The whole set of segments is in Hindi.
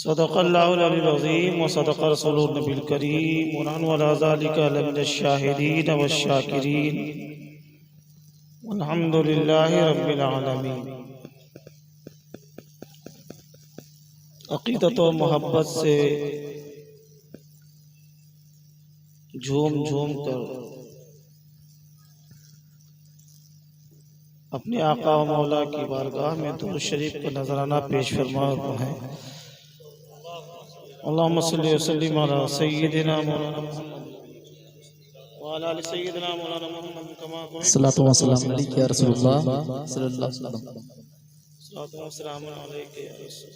सदक़ल्लाहुल अलीयुल अज़ीम व सदक़ रसूलुन नबील करीम व नहनु अला ज़ालिका लमिनश शाहिदीन वश्शाकिरीन वल्हम्दुलिल्लाहि रब्बिल आलमीन। अक़ीदत व मोहब्बत से झूम झूम कर अपने आका व मौला की बारगाह में दुरूद शरीफ का नजराना पेश फरमा है। अल्लाहुम्मा सल्लि व सल्लिम अला सय्यिदिना मौलाना मुहम्मद व अला आलि सय्यिदिना मौलाना मुहम्मद कमा सल्लल्लाहु अलैहि वसल्लम अलैहि या रसूलुल्लाह सल्लल्लाहु अलैहि वसल्लम। सल्लल्लाहु वस्सलाम अलैका या रसूल।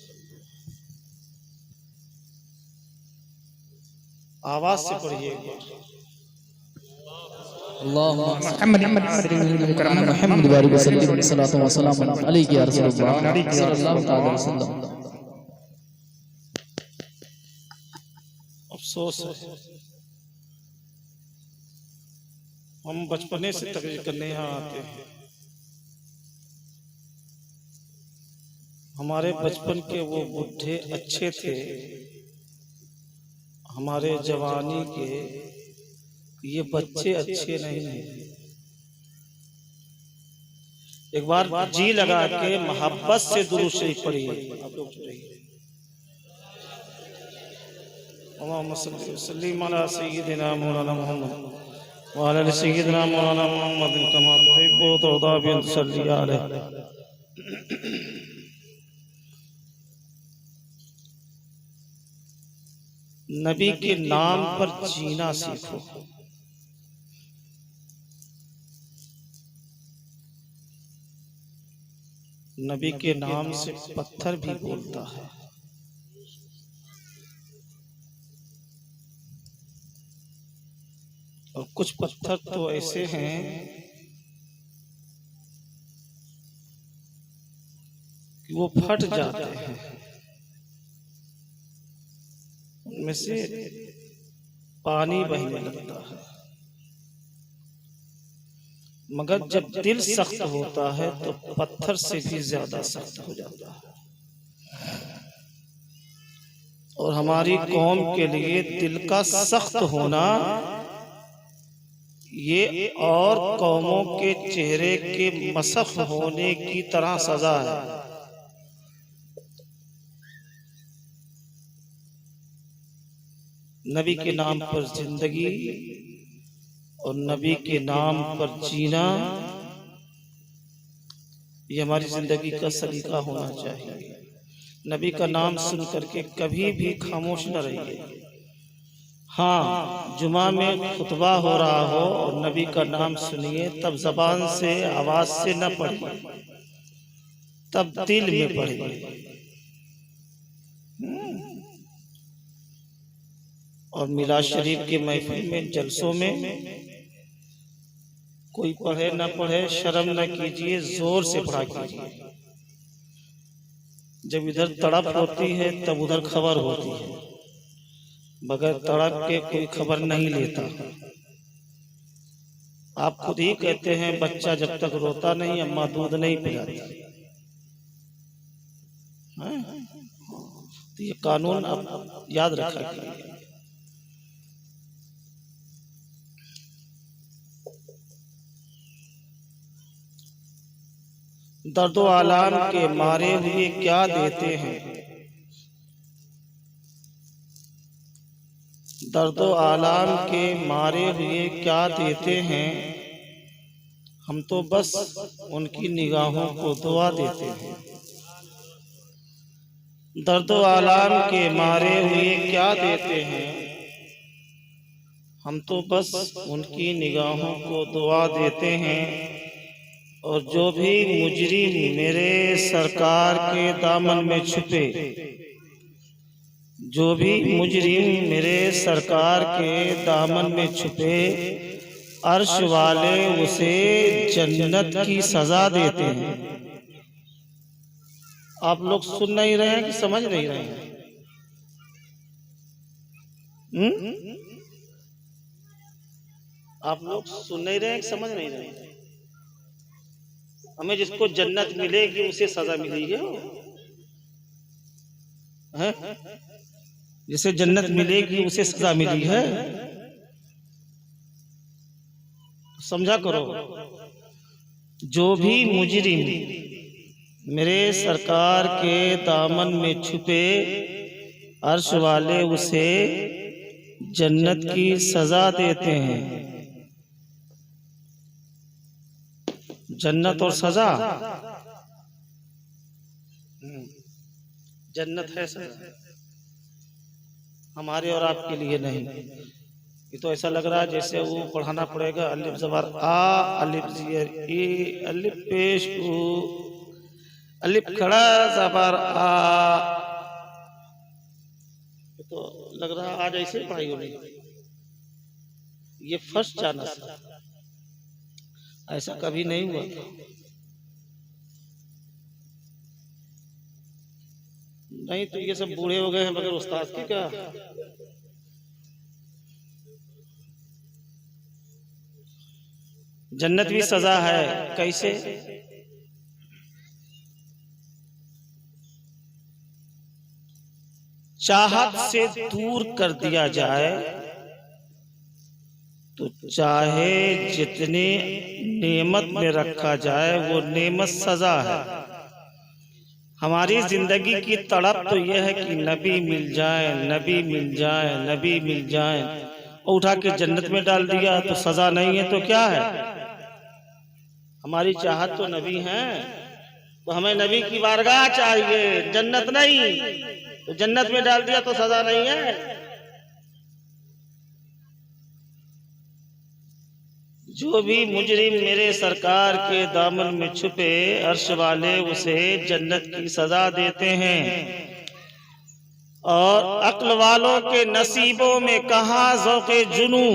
आवाज से पढ़िए एक बार। अल्लाहुम्मा मुहम्मद बारिक वसल्लम सल्लल्लाहु वसल्लम अलैहि या रसूलुल्लाह सल्लल्लाहु अलैहि वसल्लम। अफसोस है हम बचपने से तकरीर करने यहाँ आते हैं। हमारे बचपन के वो बुढ़े अच्छे थे, हमारे जवानी के ये बच्चे अच्छे नहीं हैं। एक बार जी लगा के मोहब्बत से दुरूद शरीफ पढ़िए। आप लोग पढ़िए। अल्लाहुम्मा सल्लि व सल्लिम अला सय्यिदिना मौलाना मुहम्मद व अला आलि सय्यिदिना मौलाना मुहम्मद कमा तुहिब्बु व तुरदा बि अन तुसल्ली अलैहि। नबी के नाम पर जीना सीखो। नबी के नाम से पत्थर भी बोलता है। और कुछ पत्थर तो ऐसे हैं कि वो फट जाते हैं, उनमें से पानी बहने लगता है। मगर जब दिल सख्त होता है तो पत्थर से भी ज्यादा सख्त हो जाता है। और हमारी कौम के लिए दिल का सख्त होना ये और कौमों के चेहरे के मसख होने की तरह सजा है। नबी के नाम पर जिंदगी और नबी के नाम पर जीना ये हमारी जिंदगी का सलीका होना चाहिए। नबी का नाम सुन करके कभी भी खामोश न रहिए। हाँ, जुमा में खुतबा हो रहा हो और नबी का नाम सुनिए, तब जबान से आवाज से न पढ़िए, तब दिल में पढ़िए। और मिलाद शरीफ के महफिल में जलसों में कोई पढ़े न पढ़े शर्म न कीजिए, जोर से पढ़ा कीजिए। जब इधर तड़प होती है तब उधर खबर होती है, बगैर तड़प के कोई खबर नहीं लेता। आप खुद ही कहते हैं बच्चा जब तक रोता नहीं अम्मा दूध नहीं पिलाती। तो ये कानून आप याद रखा कीजिए। दर्दो आलाम के मारे हुए क्या देते हैं, दर्दो आलाम के मारे हुए क्या देते हैं, हम तो बस उनकी निगाहों को दुआ देते हैं। दर्दो आलाम के मारे हुए क्या देते हैं, हम तो बस उनकी निगाहों को दुआ देते हैं। और जो भी मुजरिम मेरे सरकार के दामन में छुपे, जो भी मुजरिम मेरे सरकार के दामन में छुपे, अर्श वाले उसे जन्नत की सजा देते हैं। आप लोग सुन नहीं रहे हैं कि समझ नहीं रहे हैं? आप लोग सुन नहीं रहे हैं कि समझ नहीं रहे हैं? हमें जिसको जन्नत मिलेगी उसे सजा मिलेगी। है? जिसे जन्नत मिलेगी उसे सजा मिली है। समझा करो, जो भी मुजरिम मेरे सरकार के दामन में छुपे, अर्श वाले उसे जन्नत की सजा देते हैं। जन्नत और सजा, जन्नत है सजा, हमारे और आपके लिए नहीं। ये तो ऐसा लग रहा है जैसे वो पढ़ाना पड़ेगा अलिफ ज़बर आ, अलिफ ज़ेर ई, अलिफ पेश उ, अलिफ खड़ा ज़बर आ। तो लग रहा आज ऐसे पढ़ाई होगी। ये फर्स्ट चांस है, ऐसा कभी नहीं हुआ था। नहीं तो ये सब बूढ़े हो गए हैं मगर उस्ताद की क्या। जन्नत भी सजा है, कैसे? चाहत से दूर कर दिया जाए तो चाहे जितने नेमत में रखा जाए वो नेमत सजा है। हमारी जिंदगी की तड़प तो यह है कि नबी मिल जाए, नबी मिल जाए, नबी मिल जाए, और उठा के जन्नत में डाल दिया तो सजा नहीं है तो क्या है? हमारी चाहत तो नबी है, तो हमें नबी की बारगाह चाहिए, जन्नत नहीं। तो जन्नत में डाल दिया तो सजा नहीं है। जो भी मुजरिम मेरे सरकार के दामन में छुपे, अर्श वाले उसे जन्नत की सजा देते हैं। और अक्ल वालों के नसीबों में कहाँ ज़ौक़े जुनू,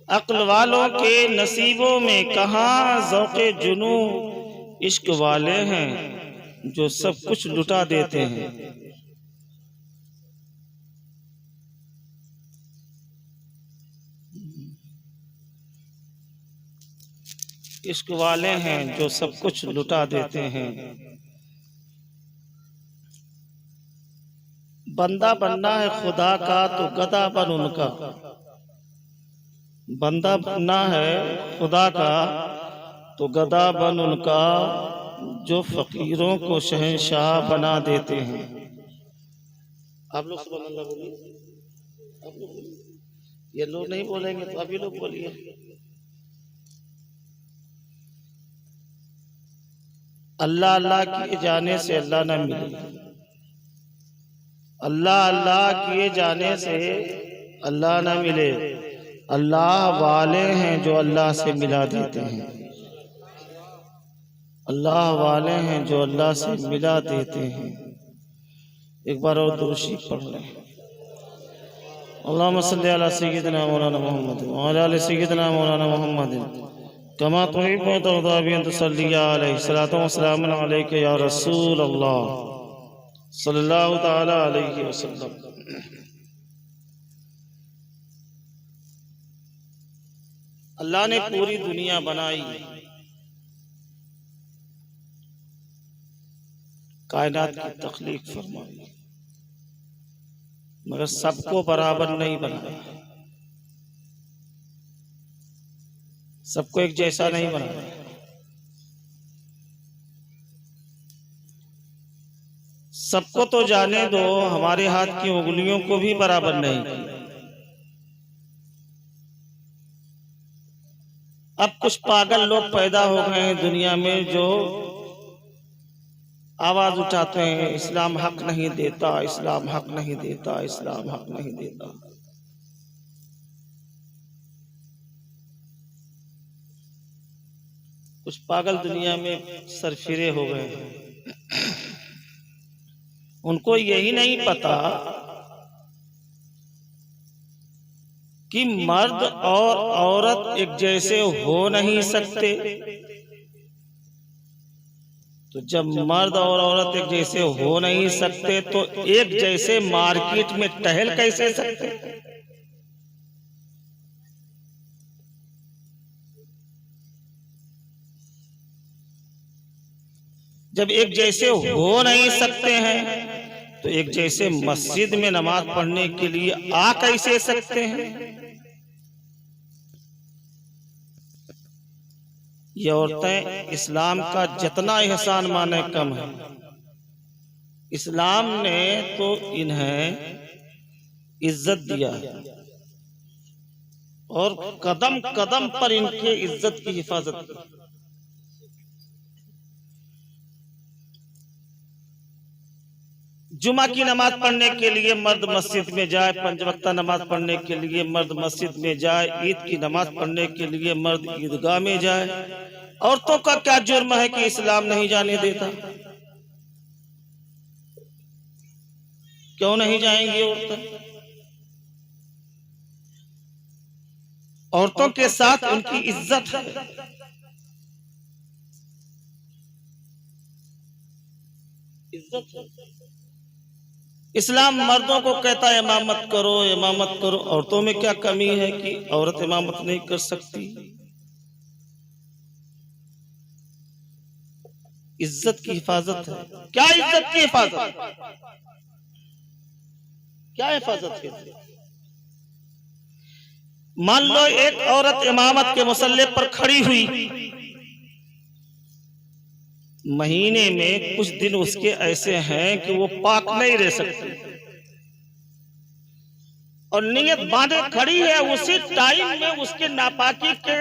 अक्ल वालों के नसीबों में कहाँ ज़ौक़े जुनू। इश्क वाले हैं जो सब कुछ लुटा देते हैं। इश्क वाले हैं जो सब कुछ लुटा देते हैं। बंदा बनना है खुदा का तो गदा बन उनका, बंदा बनना है खुदा का तो गदा बन उनका, जो फकीरों को शहंशाह बना देते हैं। आप लोग सुभान अल्लाह बोलिए, आप लोग बोलिए, ये लोग नहीं बोलेंगे तो अभी लोग बोलिए। अल्लाह अल्लाह किए जाने से अल्लाह न मिले, अल्लाह अल्लाह किए जाने से अल्लाह न मिले। अल्लाह वाले हैं जो अल्लाह से मिला देते हैं, अल्लाह वाले हैं जो अल्लाह से मिला देते हैं। एक बार और दुरूद पढ़ लें। अल्लाहुम्मा सल्ली अला सय्यिदिना मौलाना मुहम्मद व अला आलि सय्यिदिना मौलाना मुहम्मद कमा तुहिब्बु व तर्दा बि अन तुसल्ली अलैहि सलातु व सलामुन अलैका या रसूल अल्लाह सल्लल्लाहु तआला अलैहि वसल्लम। अल्लाह ने पूरी दुनिया बनाई, कायनात की तख्लीक फरमाई, मगर सबको बराबर नहीं बनाया, सबको एक जैसा नहीं बनाया। सबको तो जाने दो, हमारे हाथ की उंगलियों को भी बराबर नहीं किया। अब कुछ पागल लोग पैदा हो गए हैं दुनिया में जो आवाज उठाते हैं इस्लाम हक नहीं देता, इस्लाम हक नहीं देता, इस्लाम हक नहीं देता। कुछ पागल दुनिया में सरफिरे हो गए हैं। उनको यही नहीं पता कि मर्द और औरत एक जैसे हो नहीं सकते। तो जब मर्द और औरत एक जैसे हो नहीं सकते तो एक जैसे मार्केट में टहल कैसे सकते? जब एक जैसे हो नहीं सकते हैं तो एक जैसे मस्जिद में नमाज पढ़ने के लिए आ कैसे सकते हैं? ये औरतें इस्लाम का जितना एहसान माने कम है। इस्लाम ने तो इन्हें इज्जत दिया और कदम कदम पर इनके इज्जत की हिफाजत की। जुमा की नमाज पढ़ने के लिए मर्द मस्जिद में जाए, पंज वक्ता नमाज पढ़ने के लिए मर्द मस्जिद में जाए, ईद की नमाज पढ़ने के लिए मर्द ईदगाह में जाए। औरतों का क्या जुर्म है कि इस्लाम नहीं जाने देता? क्यों नहीं जाएंगी औरतें? औरतों के साथ उनकी इज्जत है। इज्जत है। इस्लाम मर्दों को कहता है इमामत करो, इमामत करो। औरतों में क्या कमी है कि औरत इमामत नहीं कर सकती? इज्जत की हिफाजत है। क्या इज्जत की हिफाजत? क्या हिफाजत है? मान लो एक औरत इमामत के मुसल्ले पर खड़ी हुई, महीने में कुछ दिन उसके ऐसे हैं कि वो पाक नहीं रह सकती और नियत बांधे खड़ी है। उसी टाइम में उसके नापाकी के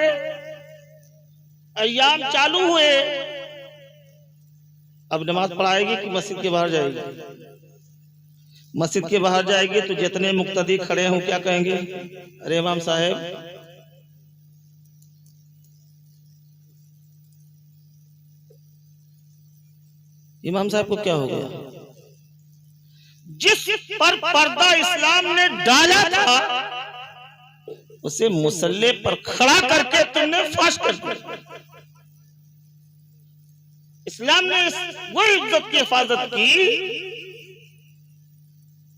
अय्याम चालू हुए। अब नमाज पढ़ाएगी कि मस्जिद के बाहर जाएगी? मस्जिद के बाहर जाएगी तो जितने मुक्तदी खड़े हों क्या कहेंगे? अरे इमाम साहब, इमाम साहब को क्या हो गया? जिस पर पर्दा इस्लाम ने डाला था उसे मुसल्ले पर खड़ा करके तुमने फाश कर दिया। इस्लाम ने वो इज्जत की हिफाजत की,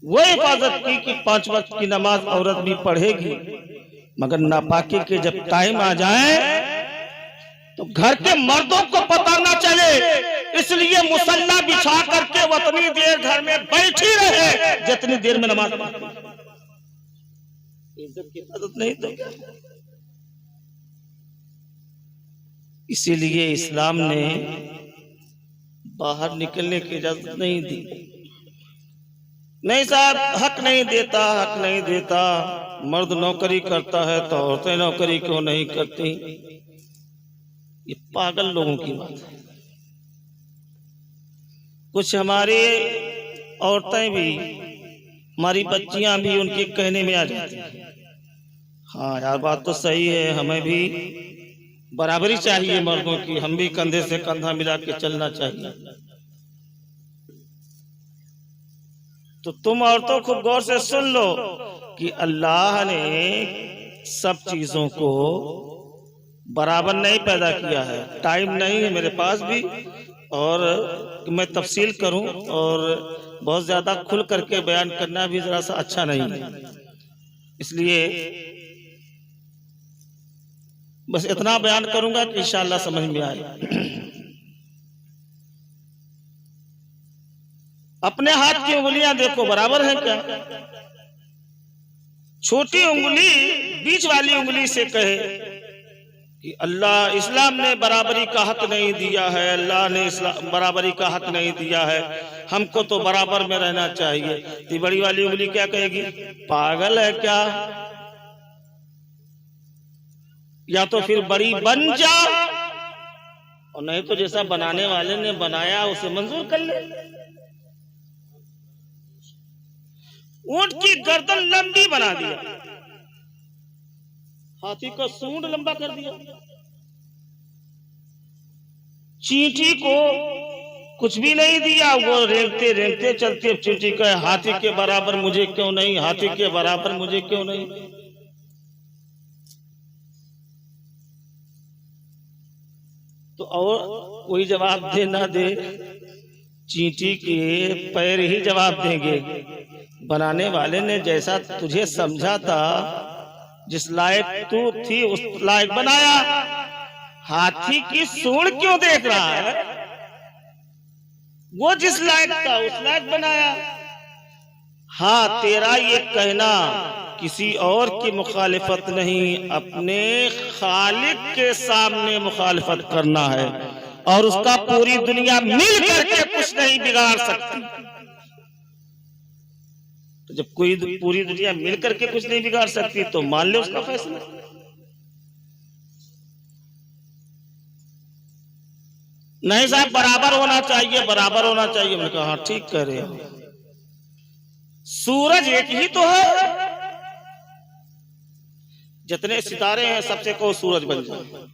वो हिफाजत की कि 5 वक्त की नमाज औरत भी पढ़ेगी, मगर नापाकी के जब टाइम आ जाए तो घर के मर्दों को पता ना चले, इसलिए मुसल्ला बिछा करके वो उतनी देर घर में बैठी रहे जितनी देर में नमाज पढ़ती। इज्जत की हिफाजत नहीं तो। इसीलिए इस्लाम ने बाहर निकलने की इजाजत नहीं दी। नहीं साहब, हक नहीं देता, हक नहीं देता। मर्द नौकरी करता है तो औरतें नौकरी क्यों नहीं करती? ये पागल लोगों की बात है। कुछ हमारे औरतें भी, हमारी बच्चियां भी उनके कहने में आ जाती हैं। हाँ यार, बात तो सही है, हमें भी बराबरी चाहिए मर्दों की, हम भी कंधे से कंधा मिला के चलना चाहिए। तो तुम औरतों खूब गौर से सुन लो कि अल्लाह ने सब चीजों को बराबर नहीं पैदा किया है। टाइम नहीं है मेरे पास भी और मैं तफसील करूं, और बहुत ज्यादा खुल करके बयान करना भी जरा सा अच्छा नहीं है। इसलिए बस इतना बयान करूंगा कि इंशाअल्लाह समझ में आए। अपने हाथ की उंगलियां देखो, बराबर है क्या? छोटी उंगली बीच वाली उंगली से कहे कि अल्लाह, इस्लाम ने बराबरी का हक नहीं दिया है, अल्लाह ने बराबरी का हक नहीं दिया है, हमको तो बराबर में रहना चाहिए। तो बड़ी वाली उंगली क्या कहेगी? पागल है क्या? या तो फिर बड़ी बन जा, और नहीं तो जैसा बनाने वाले ने बनाया उसे मंजूर कर ले। ऊंट की गर्दन लंबी बना दिया, हाथी का सूंड लंबा कर दिया, चींटी को कुछ भी नहीं दिया, वो रेंगते रेंगते चलती। अब चींटी का हाथी के बराबर मुझे क्यों नहीं, हाथी के बराबर मुझे क्यों नहीं? तो और कोई जवाब दे ना दे, चींटी के पैर ही जवाब देंगे। बनाने वाले ने जैसा तुझे समझा था, जिस लायक तू थी उस लायक बनाया। हाथी की सूंड क्यों देख रहा है? वो जिस लायक था उस लायक बनाया। हाँ, तेरा ये कहना किसी और की मुखालिफत नहीं, अपने खालिक के सामने मुखालिफत करना है, और उसका पूरी दुनिया मिल करके कुछ नहीं बिगाड़ सकती। तो जब कोई पूरी दुनिया मिल करके कुछ नहीं बिगाड़ सकती तो मान ले उसका फैसला। नहीं साहब, बराबर होना चाहिए, बराबर होना चाहिए। मैंने कहा हाँ ठीक कह रहे हो, सूरज एक ही तो है, जितने सितारे हैं सबसे को सूरज बन जाए,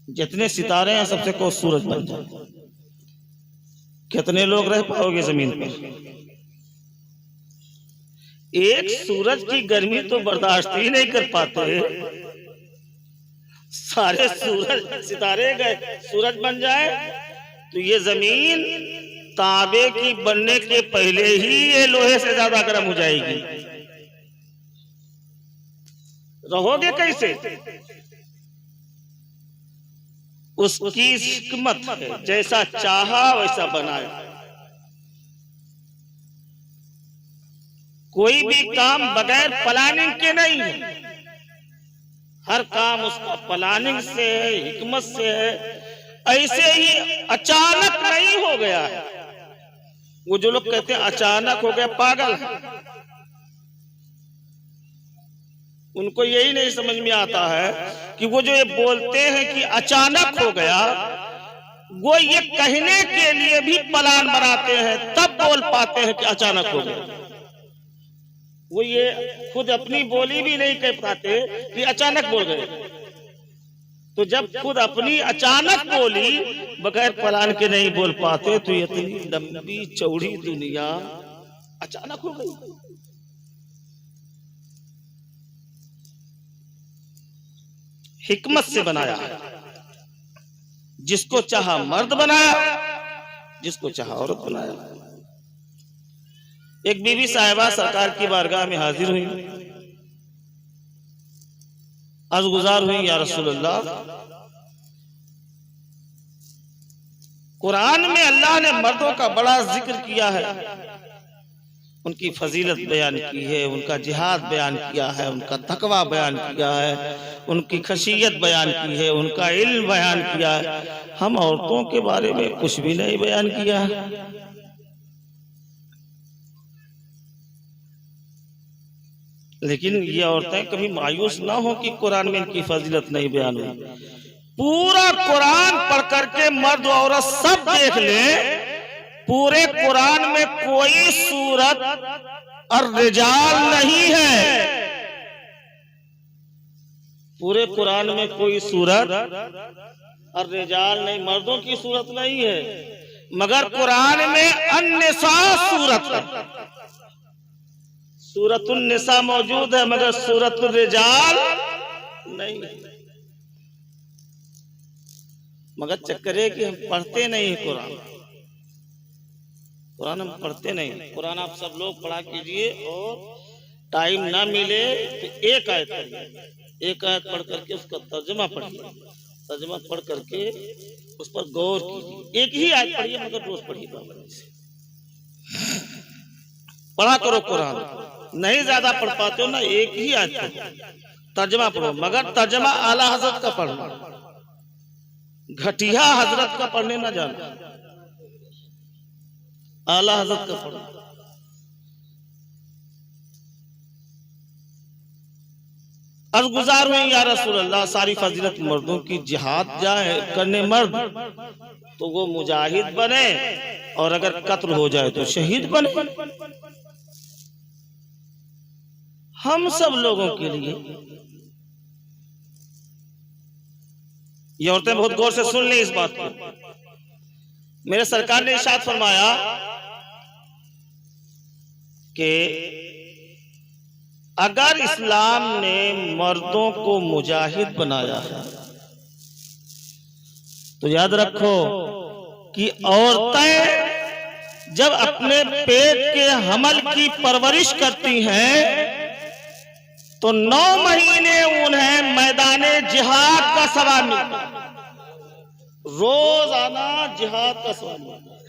जितने सितारे हैं सबसे को सूरज बन जाए। कितने लोग रह पाओगे जमीन पर? एक सूरज की गर्मी तो बर्दाश्त ही नहीं कर पाते, सारे सूरज सितारे गए सूरज बन जाए तो ये जमीन तांबे की बनने के पहले ही ये लोहे से ज्यादा गर्म हो जाएगी। रहोगे कैसे? उसकी हिकमत है, जैसा चाहा वैसा बनाया। कोई भी काम बगैर प्लानिंग के नहीं है, हर काम उसका प्लानिंग से है, हिकमत से है। ऐसे ही अचानक नहीं हो गया है। वो जो लोग कहते हैं अचानक हो गया, पागल है। उनको यही नहीं समझ में आता है कि वो जो ये बोलते हैं कि अचानक हो गया, वो ये कहने के लिए भी प्लान बनाते हैं, तब बोल पाते हैं कि अचानक हो गया। वो ये खुद अपनी बोली भी नहीं कह पाते कि अचानक बोल गए। तो जब खुद अपनी अचानक बोली बगैर प्लान के नहीं बोल पाते, तो इतनी लंबी चौड़ी दुनिया अचानक हो गई। हिकमत से बनाया, जिसको चाहा मर्द बनाया, जिसको चाहा औरत बनाया। एक बीबी साहिबा सरकार की बारगाह में हाजिर हुई, अर्ज़ गुजार हुई, या रसूल अल्लाह, कुरान में अल्लाह ने मर्दों का बड़ा जिक्र किया है, उनकी फजीलत बयान की है, उनका जिहाद बयान किया है, उनका तकवा बयान किया है, उनकी खशियत बयान की है, उनका इल्म बयान किया है। हम औरतों के बारे में कुछ भी नहीं बयान किया है। लेकिन ये औरतें कभी मायूस ना हो कि कुरान में इनकी फजीलत नहीं बयान हुई। पूरा कुरान पढ़ करके मर्द औरत सब देख ले, पूरे कुरान में कोई सूरत और रिजाल नहीं है। पूरे कुरान में कोई सूरत और रिजाल नहीं, मर्दों की सूरत नहीं है, मगर कुरान में अन्निसा सूरत है। सूरतुन निसा मौजूद है, मगर सूरतुल रिजाल नहीं। मगर चक्कर है कि हम पढ़ते नहीं कुरान। कुरान हम पढ़ते नहीं। कुरान आप सब लोग पढ़ा कीजिए, और टाइम ना मिले तो एक आयत पढ़िए, एक आयत पढ़ करके उसका तर्जुमा पढ़िए, तर्जुमा पढ़ करके उस पर गौर कीजिए। एक ही आयत पढ़िए, मगर रोज पढ़िए। पढ़ा करो कुरान, नहीं ज्यादा पढ़ पाते हो ना, एक ही आयत पढ़ो, तर्जुमा पढ़ो, मगर तर्जुमा आला हजरत का पढ़ना, घटिया हजरत का पढ़ने ना जाना, आला हजरत का पढ़ना। अर्ज़ गुजार हुई, या रसूल अल्लाह, सारी फजीलत मर्दों की, जिहाद जाए करने मर्द तो वो मुजाहिद बने, और अगर कत्ल हो जाए तो शहीद बने। हम सब लोगों के लिए ये औरतें बहुत गौर से सुन लें इस बात को। मेरे सरकार ने इरशाद फरमाया कि अगर इस्लाम ने मर्दों को मुजाहिद बनाया है तो याद रखो कि औरतें जब अपने पेट के हमल की परवरिश करती हैं तो 9 महीने उन्हें मैदाने जिहाद का सवाब मिलता है। रोजाना जिहाद का सवाब मिलता है।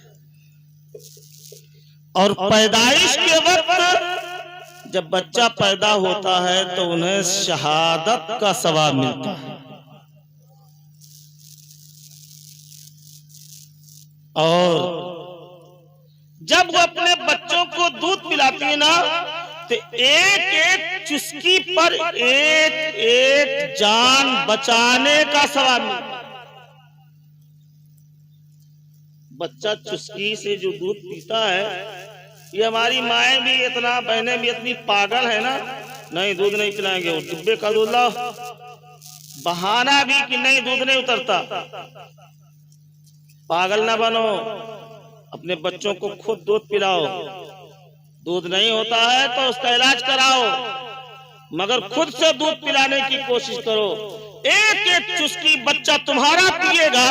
और पैदाइश के वक्त जब बच्चा पैदा होता है तो उन्हें शहादत का सवाब मिलता है। और जब वो अपने बच्चों को दूध पिलाती है ना, तो एक एक चुस्की पर एक एक जान बचाने का सवाब मिलता है। बच्चा चुस्की से जो दूध पीता है, ये हमारी माएँ भी इतना, बहनें भी इतनी पागल है ना, नहीं दूध नहीं पिलाएंगे, वो डिब्बे का दूध लाओ, बहाना भी कि नहीं दूध नहीं उतरता। पागल ना बनो, अपने बच्चों को खुद दूध पिलाओ। दूध नहीं होता है तो उसका इलाज कराओ, मगर खुद से दूध पिलाने की कोशिश करो। एक एक चुस्की बच्चा तुम्हारा पिएगा,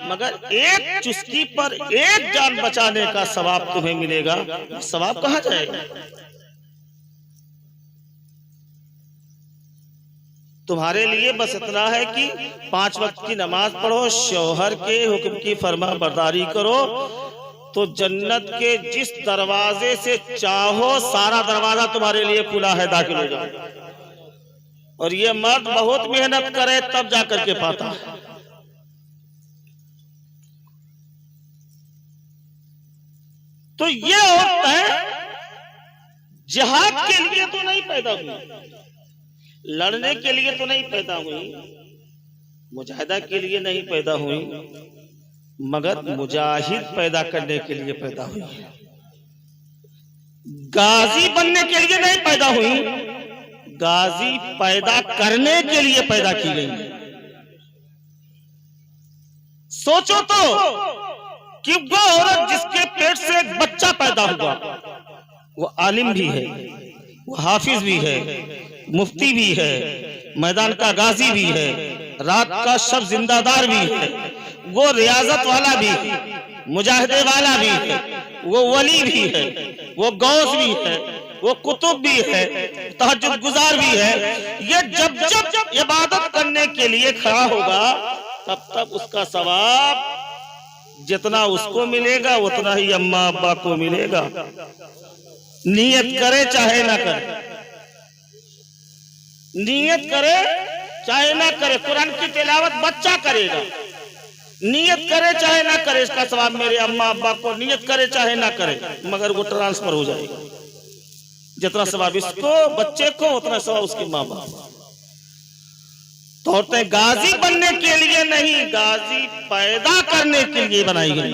मगर एक चुस्की पर एक जान बचाने का सवाब तुम्हें मिलेगा। सवाब कहाँ जाएगा? तुम्हारे लिए बस इतना है कि 5 वक्त की नमाज पढ़ो, शौहर के हुक्म की फरमा बरदारी करो, तो जन्नत के जिस दरवाजे से चाहो सारा दरवाजा तुम्हारे लिए खुला है, दाखिल हो जाओ। और ये मर्द बहुत मेहनत करे तब जाकर के पाता है। तो ये औरत है जिहाद के लिए तो नहीं पैदा हुई, लड़ने के लिए तो नहीं पैदा हुई, मुजाहिदा के लिए नहीं पैदा हुई, मगर मुजाहिद पैदा करने के लिए पैदा हुई। गाजी बनने के लिए नहीं पैदा हुई, गाजी पैदा करने के लिए पैदा की गई। सोचो तो कि वो औरत जिसके पेट से एक बच्चा पैदा हुआ, वो आलिम भी है, वो हाफिज भी है, मुफ्ती भी है, मैदान का गाजी भी है, रात का शब जिंदादार भी है, वो रियाजत वाला भी है, मुजाहिदे वाला भी है, वो वली भी है, वो गौस भी है, वो कुतुब भी है, तहज्जुद गुजार भी है। ये जब जब इबादत करने के लिए खड़ा होगा, तब तब उसका सवाब जितना उसको मिलेगा उतना ही अम्मा अब्बा को मिलेगा। नियत करे चाहे ना करे, नियत करे चाहे ना करे, कुरान की तिलावत बच्चा करेगा, नियत करे चाहे ना करे, इसका सवाब मेरे अम्मा अब्बा को, नियत करे चाहे ना करे, मगर वो ट्रांसफर हो जाएगा। जितना सवाब इसको बच्चे को उतना सवाब उसके माँ बाप। तो औरतें गाजी बनने के लिए नहीं, गाजी पैदा करने के लिए बनाई गई।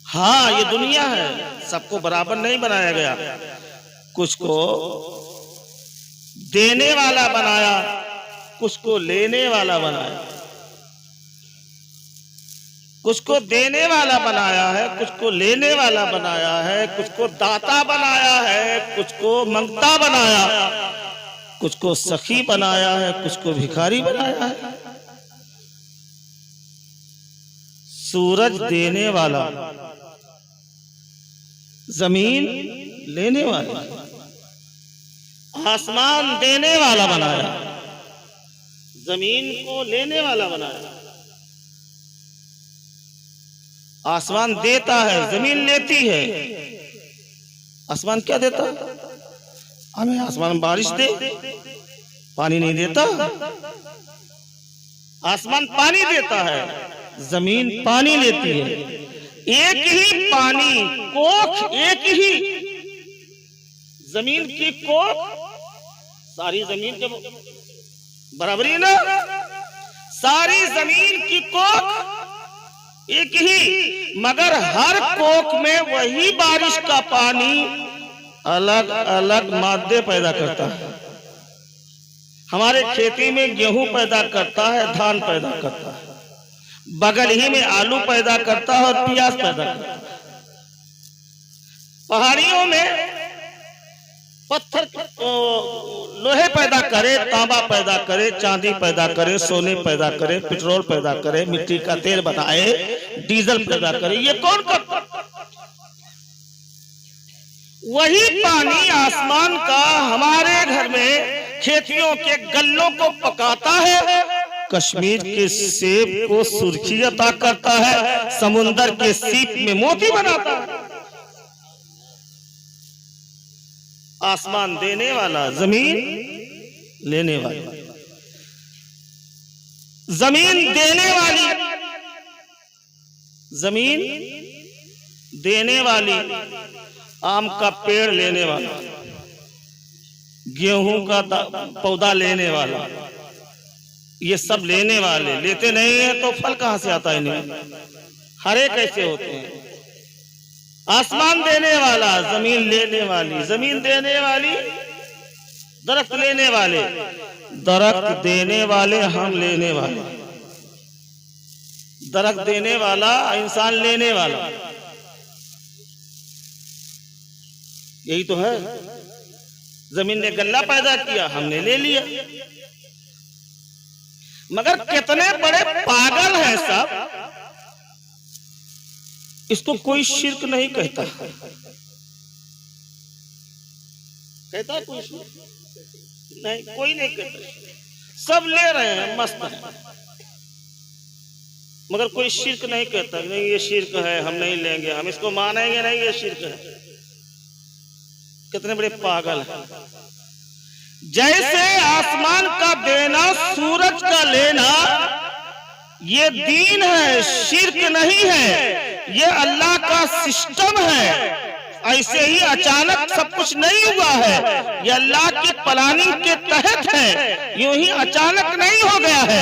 हाँ, ये दुनिया है, सबको बराबर नहीं बनाया गया, कुछ को देने वाला बनाया, कुछ को लेने वाला बनाया, कुछ को देने वाला बनाया है, कुछ को लेने वाला बनाया है, कुछ को दाता बनाया है, कुछ को मंगता बनाया, कुछ को सखी बनाया है, कुछ को भिखारी बनाया है। सूरज देने वाला, जमीन लेने वाला, आसमान देने वाला बनाया, जमीन को लेने वाला बनाया। आसमान देता है, जमीन लेती है। आसमान क्या देता? हमें आसमान बारिश दे, पानी नहीं देता। आसमान पानी देता है, जमीन पानी लेती है। एक ही पानी कोख, एक ही जमीन की कोख, सारी जमीन के बराबरी ना, सारी जमीन की कोख एक ही, मगर हर कोख में वही बारिश का पानी अलग अलग मादे पैदा करता है। हमारे खेती में गेहूं पैदा करता है, धान पैदा करता है, बगल ही में आलू पैदा करता है और प्याज पैदा करता है। पहाड़ियों में पत्थर लोहे पैदा करे, तांबा पैदा करे, चांदी पैदा करे, सोने पैदा करे, पेट्रोल पैदा करे, मिट्टी का तेल बनाए, डीजल पैदा करे। ये कौन करता? वही पानी आसमान का हमारे घर में खेतियों के गल्लों को पकाता है कश्मीर के सेब को सुर्खी अता करता है, समुंदर के सीप में मोती बनाता है। आसमान देने वाला, जमीन लेने वाला। जमीन देने वाली, जमीन देने वाली, आम का पेड़ लेने वाला, गेहूं का पौधा लेने वाला, ये सब लेने वाले। लेते नहीं है तो फल कहां से आता है इन्हें? हरे कैसे होते हैं? आसमान देने वाला, जमीन लेने वाली, जमीन देने वाली, दरख्त लेने वाले, दरख्त देने वाले, हम लेने वाले। दरख्त देने वाला, इंसान लेने वाला, यही तो है। जमीन ने गल्ला पैदा किया, हमने ले लिया। मगर कितने बड़े पागल हैं सब, इसको कोई शिर्क नहीं कहता। कहता है कोई शिर्क? नहीं, कोई नहीं कहता। सब ले रहे हैं, मस्त है, मगर कोई शिर्क नहीं कहता। नहीं, ये शिर्क है, हम नहीं लेंगे, हम इसको मानेंगे नहीं, ये शिर्क है। कितने बड़े पागल हैं। जैसे आसमान का देना, सूरज का लेना, ये दीन है, शिर्क नहीं है, ये अल्लाह का सिस्टम है। ऐसे ही अचानक सब कुछ नहीं हुआ है, ये अल्लाह की प्लानिंग के तहत है, यूं ही अचानक नहीं हो गया है।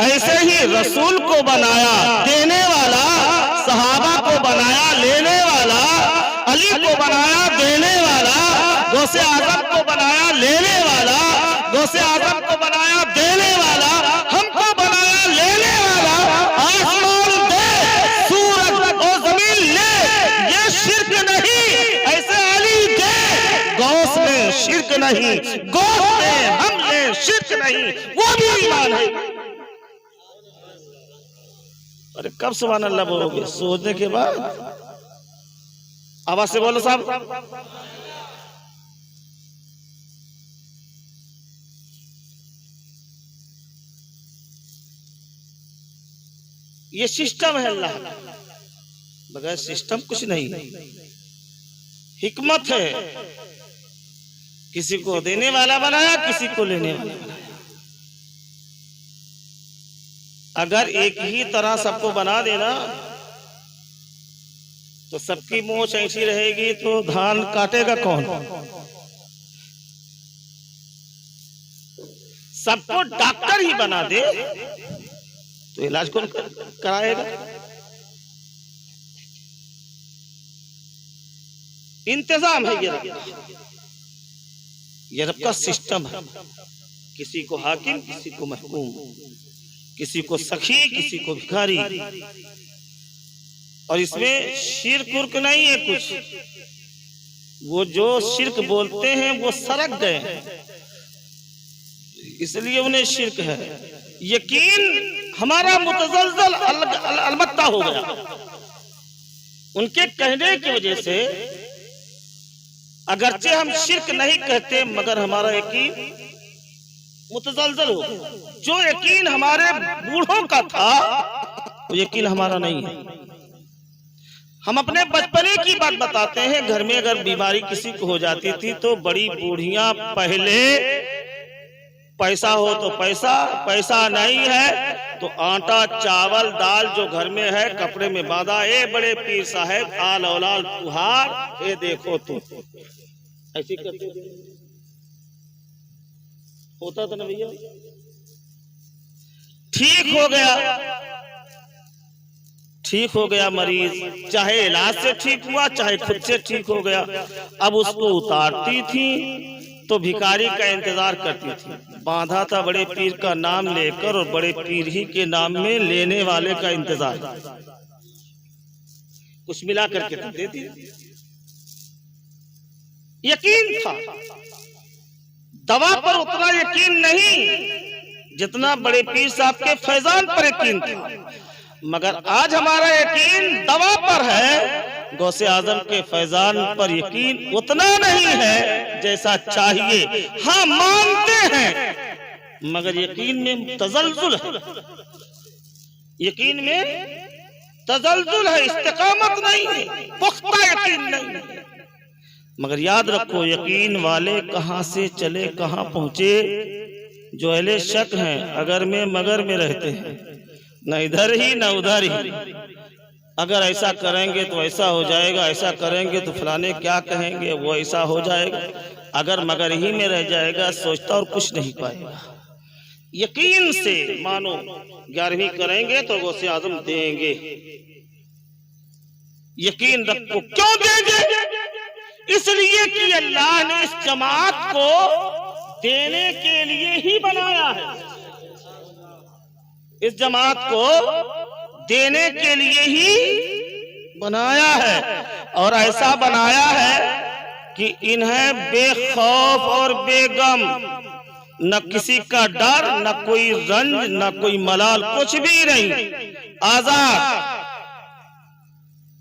ऐसे ही रसूल को बनाया देने वाला, सहाबा को बनाया लेने वाला, अली को बनाया देने वाला, गौसे आजम को बनाया लेने वाला, गौसे आजम को बनाया देने वाला, हमको बनाया लेने वाला। आसमान दे, सूरज और जमीन ले, ये शिर्क नहीं। ऐसे अली दे, गौस में शिर्क नहीं, गौस में हम ले शिर्क नहीं, वो भी ईमान है। अरे कब सुभान अल्लाह बोलोगे? सोचने के बाद। आवाज से बोलो साहब। ये सिस्टम है अल्लाह, बगैर सिस्टम कुछ नहीं। हिकमत है, किसी को देने वाला बनाया, किसी को लेने वाला बनाया। अगर एक ही तरह सबको बना देना तो सबकी मोच ऐसी रहेगी तो धान काटेगा कौन? सबको डॉक्टर ही बना दे तो इलाज कौन कराएगा? इंतजाम है ये रब का सिस्टम है। किसी को हाकिम, किसी को महकूम, किसी को सखी, किसी को भिखारी। और इसमें शिर्क उर्क नहीं है कुछ। वो जो शिर्क बोलते हैं वो सरक गए हैं, इसलिए उन्हें शिर्क है। यकीन हमारा मुतज़लज़ल अलबत्ता हो गया उनके कहने की वजह से। अगरचे हम शिर्क नहीं कहते मगर हमारा यकीन मुतज़लज़ल हो गया। जो यकीन हमारे बूढ़ों का था वो यकीन हमारा नहीं है। हम अपने बचपने की बात बताते हैं। घर में अगर बीमारी किसी को हो जाती थी तो बड़ी बूढ़ियां पहले पैसा हो तो पैसा, पैसा नहीं है तो आटा चावल दाल जो घर में है कपड़े में बांधा, ए बड़े पीर साहब आल औलाल तुहार, ये देखो तो ऐसी करते होता था ना भैया। ठीक हो गया, ठीक हो गया मरीज, चाहे इलाज से ठीक हुआ चाहे खुद से ठीक हो गया। अब उसको उतारती थी तो भिखारी का इंतजार करती थी। बांधा था बड़े पीर का नाम लेकर और बड़े पीर ही के नाम में लेने वाले का इंतजार। कुछ मिला करके देती। यकीन था, दवा पर उतना यकीन नहीं जितना बड़े पीर साहब के फैजान पर यकीन था। मगर आज हमारा यकीन दवा पर है, गौसे आजम के फैजान पर यकीन उतना नहीं है जैसा चाहिए। हाँ मानते हैं मगर यकीन में तजल्जुल है, यकीन में तजल्जुल है, इस्तिकामत नहीं है, पुख्ता यकीन नहीं है। मगर याद रखो, यकीन वाले कहां से चले कहां पहुंचे। जो अहले शक हैं अगर में मगर में रहते हैं, न इधर ही न उधर ही। अगर ऐसा करेंगे तो ऐसा हो जाएगा, ऐसा करेंगे तो फलाने क्या कहेंगे, वो ऐसा हो जाएगा। अगर मगर ही में रह जाएगा, सोचता और कुछ नहीं पाएगा। यकीन से मानो 11वीं करेंगे तो गौसे आजम देंगे। यकीन रखो, क्यों देंगे? इसलिए कि अल्लाह ने इस जमात को देने के लिए ही बनाया है। इस जमात को देने के लिए ही बनाया है, और ऐसा बनाया है कि इन्हें बेखौफ और बेगम, न किसी का डर, न कोई रंज, न कोई मलाल, कुछ भी नहीं। आजाद,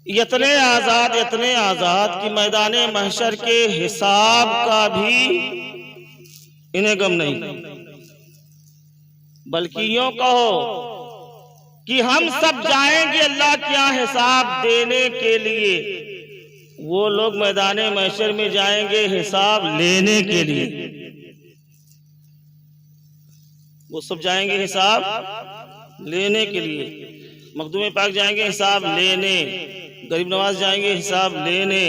इतने आजाद, इतने आजाद कि मैदाने महशर के हिसाब का भी इन्हें गम नहीं। बल्कि यूं कहो कि हम सब जाएंगे अल्लाह के यहाँ हिसाब देने के लिए, वो लोग मैदाने महशर में जाएंगे हिसाब लेने के लिए। वो सब जाएंगे हिसाब लेने के लिए। मखदूम पाक जाएंगे हिसाब लेने, गरीब नवाज जाएंगे हिसाब लेने,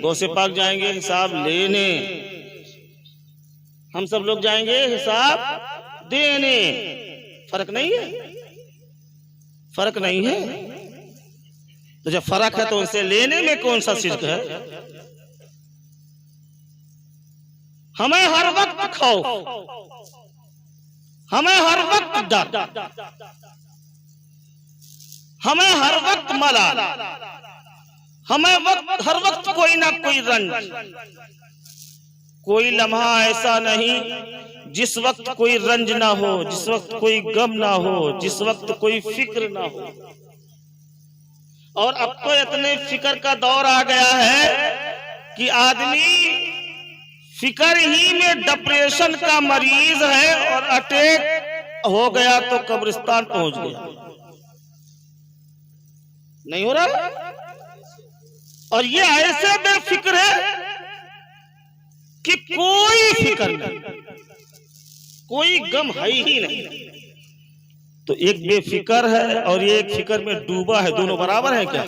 गौसे पाक जाएंगे हिसाब लेने, हम सब लोग जाएंगे हिसाब देने। फर्क नहीं है, फर्क नहीं है। तो जब फर्क है तो उनसे लेने में कौन सा शिर्क है? हमें हर वक्त खौफ, हमें हर वक्त डर, हमें हर वक्त मलाल, हमें हर वक्त कोई ना कोई रंज। कोई लम्हा ऐसा नहीं जिस वक्त कोई रंज ना हो, जिस वक्त कोई गम ना हो, जिस वक्त कोई फिक्र ना हो। और अब तो इतने फिक्र का दौर आ गया है कि आदमी फिक्र ही में डिप्रेशन का मरीज है, और अटैक हो गया तो कब्रिस्तान पहुंच गया। नहीं हो रहा? और ये ऐसे बेफिक्र है कि कोई फिक्र नहीं, कोई गम है ही नहीं। तो एक बेफिक्र है और ये एक फिक्र में डूबा है, दोनों बराबर है क्या?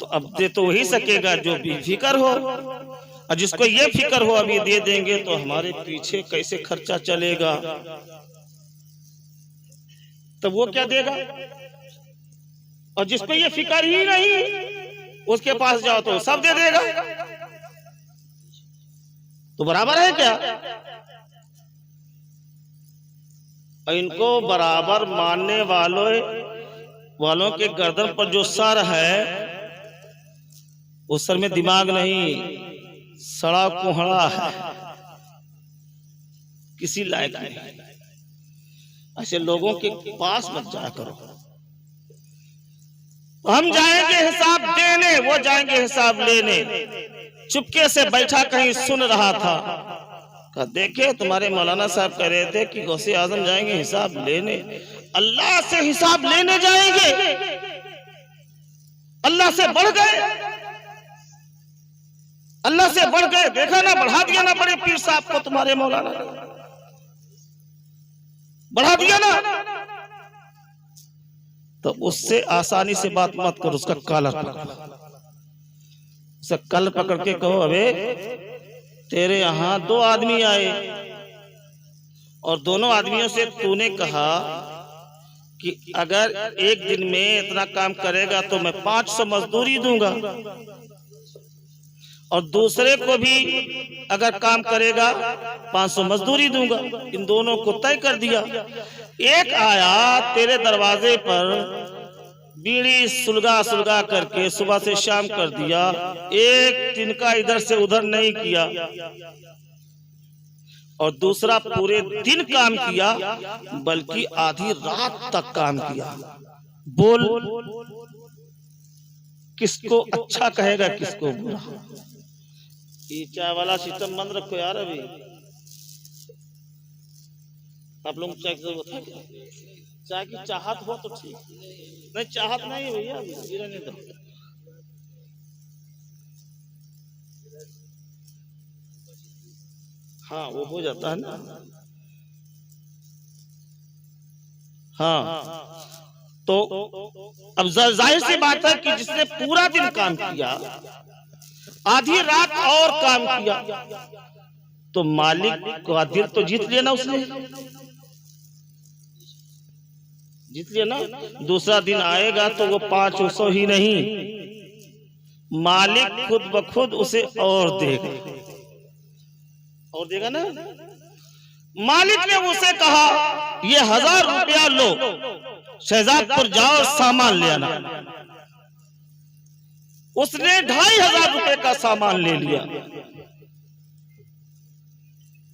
तो अब दे तो वही सकेगा जो बेफिक्र हो, और जिसको ये फिक्र हो अभी दे देंगे तो हमारे पीछे कैसे खर्चा चलेगा, तो वो क्या देगा? और जिसको ये फिक्र ही नहीं उसके पास जाओ तो सब दे देगा। तो बराबर है क्या? इनको बराबर मानने वालों के गर्दन पर जो सर है, उस सर में दिमाग नहीं, सड़ा कुहड़ा है, किसी लायक नहीं। ऐसे लोगों के पास मत जाया करो। हम जाएंगे हिसाब देने, वो जाएंगे हिसाब लेने। चुपके से बैठा कहीं सुन रहा था, कहा देखे तुम्हारे मौलाना साहब कह रहे थे कि गौसे आजम जाएंगे हिसाब लेने। अल्लाह से हिसाब लेने जाएंगे? अल्लाह से बढ़ गए, अल्लाह से बढ़ गए। देखा ना, बढ़ा दिया ना बड़े पीर साहब को तुम्हारे मौलाना, बढ़ा दिया ना। तो उससे आसानी से बात मत करो, उसका कॉलर पकड़ो, उसका कल पकड़ के कहो अबे तेरे यहाँ 2 आदमी आए और दोनों आदमियों से तूने कहा कि अगर एक दिन में इतना काम करेगा तो मैं 500 मजदूरी दूंगा, और दूसरे को भी अगर काम करेगा 500 मजदूरी दूंगा। इन दोनों को तय कर दिया। एक आया तेरे दरवाजे पर, बीड़ी सुलगा सुलगा करके सुबह से शाम कर दिया, एक तिनका इधर से उधर नहीं किया, और दूसरा पूरे दिन काम किया, बल्कि आधी रात तक काम किया। बोल किसको अच्छा कहेगा, किसको बुरा? ये चाय वाला सिस्टम बंद रखो यार। अभी आप लोग चाय की जरूरत है क्या? चाय की चाहत हो तो ठीक, नहीं चाहत नहीं भैया गिरने दो। हाँ वो हो जाता है ना। हाँ तो अब जाहिर सी बात है कि जिसने पूरा दिन काम किया, आधी रात और काम किया, तो मालिक का दिल तो जीत लिया ना उसने, जीत लिया ना। दूसरा दिन आएगा तो वो 500 ही नहीं, मालिक खुद ब खुद उसे और देगा, और देगा ना। मालिक ने उसे कहा ये 1000 रुपया लो, शहजादपुर जाओ सामान ले आना। उसने 2500 रुपए का सामान ले लिया।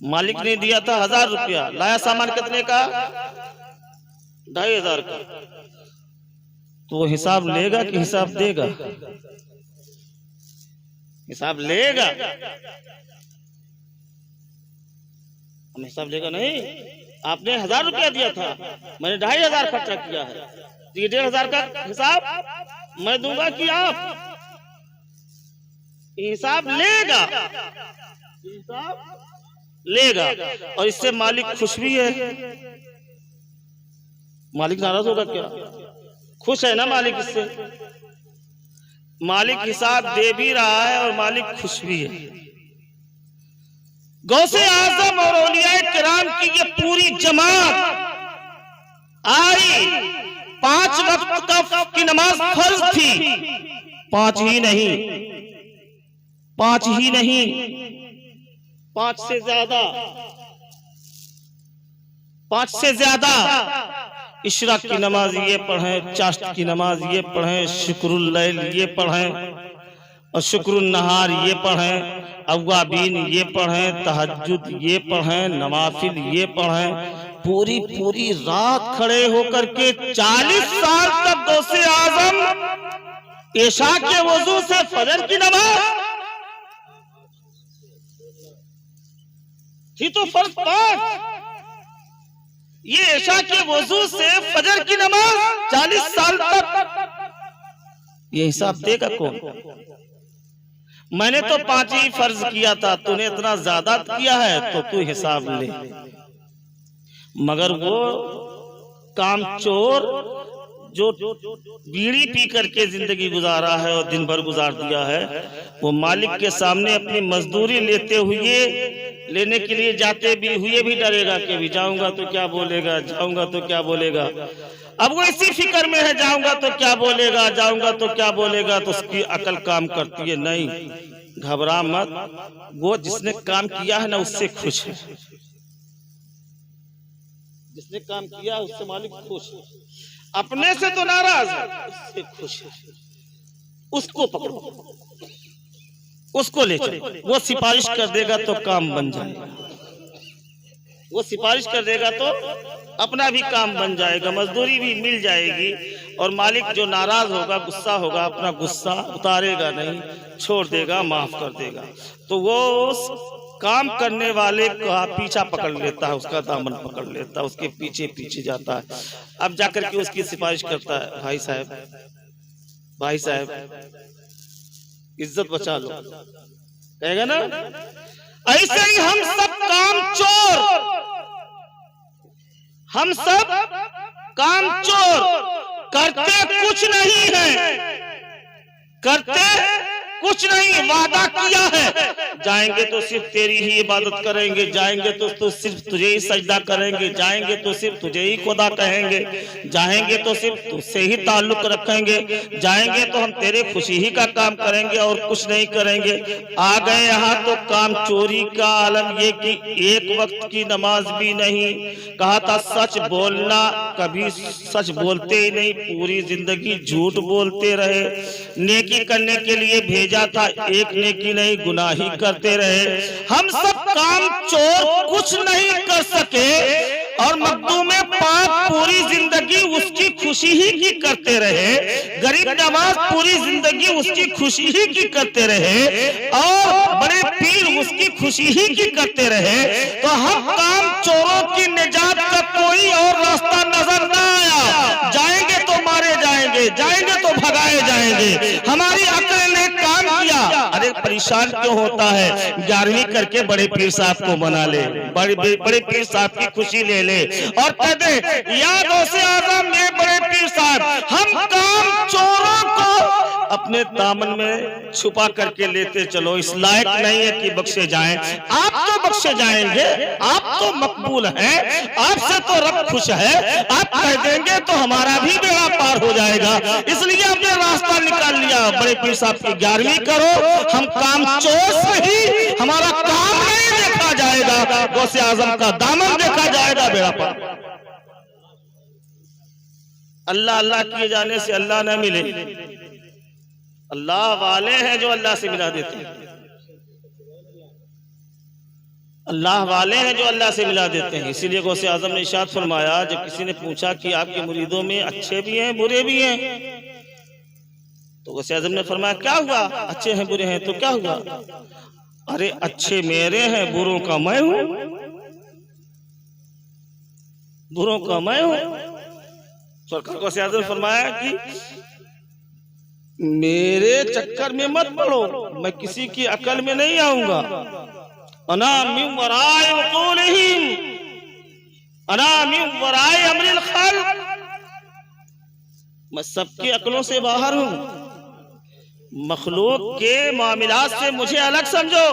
मालिक ने दिया था 1000 रुपया, लाया सामान कितने का? 2500 का। तो वो हिसाब लेगा कि हिसाब देगा? हिसाब लेगा। हम हिसाब लेगा नहीं। आपने 1000 रुपया दिया था, मैंने 2500 खर्चा किया है, तो ये 1500 का हिसाब मैं दूंगा कि आप? हिसाब लेगा, हिसाब लेगा। और इससे मालिक खुश भी है। मालिक नाराज होगा क्या? खुश है ना मालिक इससे। मालिक हिसाब दे भी रहा है और मालिक खुश भी है। गौसे आजम और औलियाए किराम की ये पूरी जमात आई। 5 वक्त की नमाज फर्ज थी, 5 ही नहीं, 5 ही नहीं, 5 से ज्यादा, 5 से ज्यादा। इशराक की नमाज ये पढ़ें, चाश्त की नमाज ये पढ़ें, शुक्रुल लैल ये पढ़ें, और शुक्रुन नहार ये पढ़ें, अव्वाबीन ये पढ़ें, तहज्जुद ये पढ़ें, नवाफिल ये पढ़ें। पूरी पूरी रात खड़े होकर के 40 साल तक गौसे आजम इशा के वजू से फजर की नमाज थी तो फर्ज 5, ये इशा के वजू से फजर की नमाज 40 साल तक। ये हिसाब देगा कौन? मैंने तो 5 ही फर्ज किया था, तूने इतना ज्यादा किया है तो तू हिसाब ले। मगर वो कामचोर जो बीड़ी पी करके जिंदगी गुजारा है और दिन भर गुजार दिया है, वो मालिक के सामने अपनी मजदूरी लेने के लिए जाते भी हुए भी डरेगा कि भी जाऊंगा तो क्या बोलेगा, जाऊंगा तो क्या बोलेगा। अब वो इसी फिक्र में है, जाऊंगा तो क्या बोलेगा, जाऊंगा तो क्या बोलेगा। तो उसकी अकल काम करती है, नहीं घबरा मत, वो जिसने काम किया है ना उससे खुश है। जिसने काम किया उससे मालिक खुश है, अपने से तो नाराज है, उससे खुश है। उसको पकड़ो, उसको ले चलो, वो सिफारिश कर देगा तो काम बन जाएगा। वो सिफारिश कर देगा तो अपना भी काम बन जाएगा, मजदूरी भी मिल जाएगी। और मालिक जो नाराज होगा, गुस्सा होगा, अपना गुस्सा उतारेगा नहीं, छोड़ देगा, माफ कर देगा। तो वो उस काम करने वाले का पीछा पकड़ लेता है, उसका दामन पकड़ लेता है, उसके पीछे पीछे जाता है। अब जाकर के उसकी सिफारिश करता है, भाई साहब, भाई साहब इज्जत बचा लो, कहेगा ना। ऐसे ही हम सब काम चोर, हम सब काम चोर, करते कुछ नहीं है, करते कुछ नहीं। वादा किया है, जाएंगे तो सिर्फ तेरी ही इबादत करेंगे, जाएंगे तो सिर्फ तुझे ही सजदा करेंगे, जाएंगे तो सिर्फ तुझे ही खुदा कहेंगे, जाएंगे तो सिर्फ तुझसे ही ताल्लुक रखेंगे, जाएंगे तो हम तेरे खुशी ही का काम करेंगे और कुछ नहीं करेंगे। आ गए यहाँ तो काम चोरी का आलम ये कि एक वक्त की नमाज भी नहीं। कहा था सच बोलना, कभी सच बोलते ही नहीं, पूरी जिंदगी झूठ बोलते रहे। नेकी करने के लिए भेजा था, एक नेकी नहीं, गुनाही करते रहे। हम सब काम चोर, कुछ नहीं कर सके और मखदूम पाक पूरी जिंदगी उसकी खुशी ही की करते रहे। गरीब नवाज पूरी जिंदगी उसकी खुशी ही की करते रहे और बड़े पीर उसकी खुशी ही की करते रहे। तो हम काम चोरों की निजात का जाएंगे तो भगाए जाएंगे। हमारी अक्ल ने काम किया, अरे परेशान क्यों होता है, 11वीं करके बड़े पीर साहब को मना ले, बड़े पीर साहब की खुशी ले ले और कह दे या गौसे आजम ये बड़े पीर साहब, हम काम चोरों को अपने दामन में छुपा करके लेते चलो, इस लायक नहीं है कि बख्शे जाएं। आप तो बख्शे जाएंगे, आप तो मकबूल हैं, आपसे तो रब खुश है, आप कह देंगे तो हमारा भी बेड़ा पार हो जाएगा। इसलिए हमने रास्ता निकाल लिया, बड़े पीर साहब की 11वीं करो, हम काम चोर से ही हमारा काम नहीं देखा जाएगा, गौसे आजम का दामन देखा जाएगा, बेड़ा पार। अल्लाह अल्लाह किए जाने से अल्लाह न मिले, अल्लाह वाले हैं जो अल्लाह से मिला देते हैं, अल्लाह वाले हैं जो अल्लाह से मिला देते हैं। इसीलिए गौसे आजम ने इरशाद फरमाया, जब किसी ने पूछा कि आपके मुरीदों में अच्छे भी हैं बुरे भी हैं, तो गौसे आजम ने फरमाया क्या हुआ, अच्छे हैं बुरे हैं तो क्या हुआ, अरे अच्छे मेरे हैं बुरों का मैं हूं, बुरों का मैं हूं। सरकार गौसे आजम ने फरमाया कि मेरे चक्कर में मत पड़ो, मैं किसी की अकल में नहीं आऊंगा। अना मिन वराए उकूलिहिम, अना मिन वराए अमरिल खल्क, मैं सबकी अकलों से बाहर हूं, मखलूक के मामलात से मुझे अलग समझो,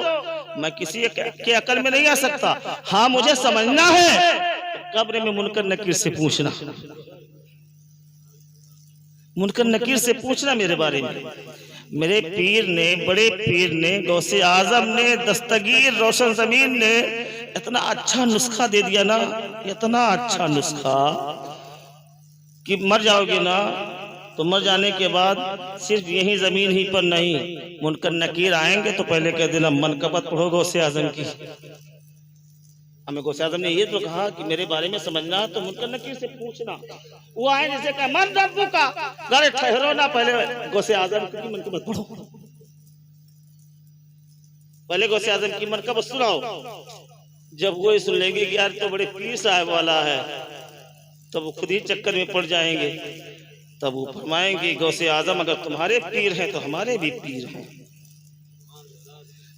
मैं किसी के अकल में नहीं आ सकता। हाँ मुझे समझना है, कब्र में मुनकर नकीर से पूछना, मुनकर नकीर से पूछना मेरे बारे में। मेरे पीर ने, बड़े पीर ने, गौसे आजम ने, दस्तगीर रोशन जमीन ने इतना अच्छा नुस्खा दे दिया ना, इतना अच्छा नुस्खा कि मर जाओगे ना तो मर जाने के बाद सिर्फ यही जमीन ही पर नहीं, मुनकर नकीर आएंगे तो पहले कह देना मनकबत पढ़ो गौसे आजम की। हमें गौसे आजम ने ये तो कहा कि मेरे बारे में समझना तो मुनकर नकीर से पूछना। वो आए जैसे कहा मन रब्बू का, अरे ठहरो ना, पहले गौसे आजम की मनकबत पढ़ो, पहले गौसे आजम की मनकबत सुनाओ। जब वो सुन लेंगे कि यार तो बड़े पीर साहब वाला है, तब वो खुद ही चक्कर में पड़ जाएंगे। तब वो फरमाएंगे गौसे आजम अगर तुम्हारे पीर हैं तो हमारे भी पीर हैं,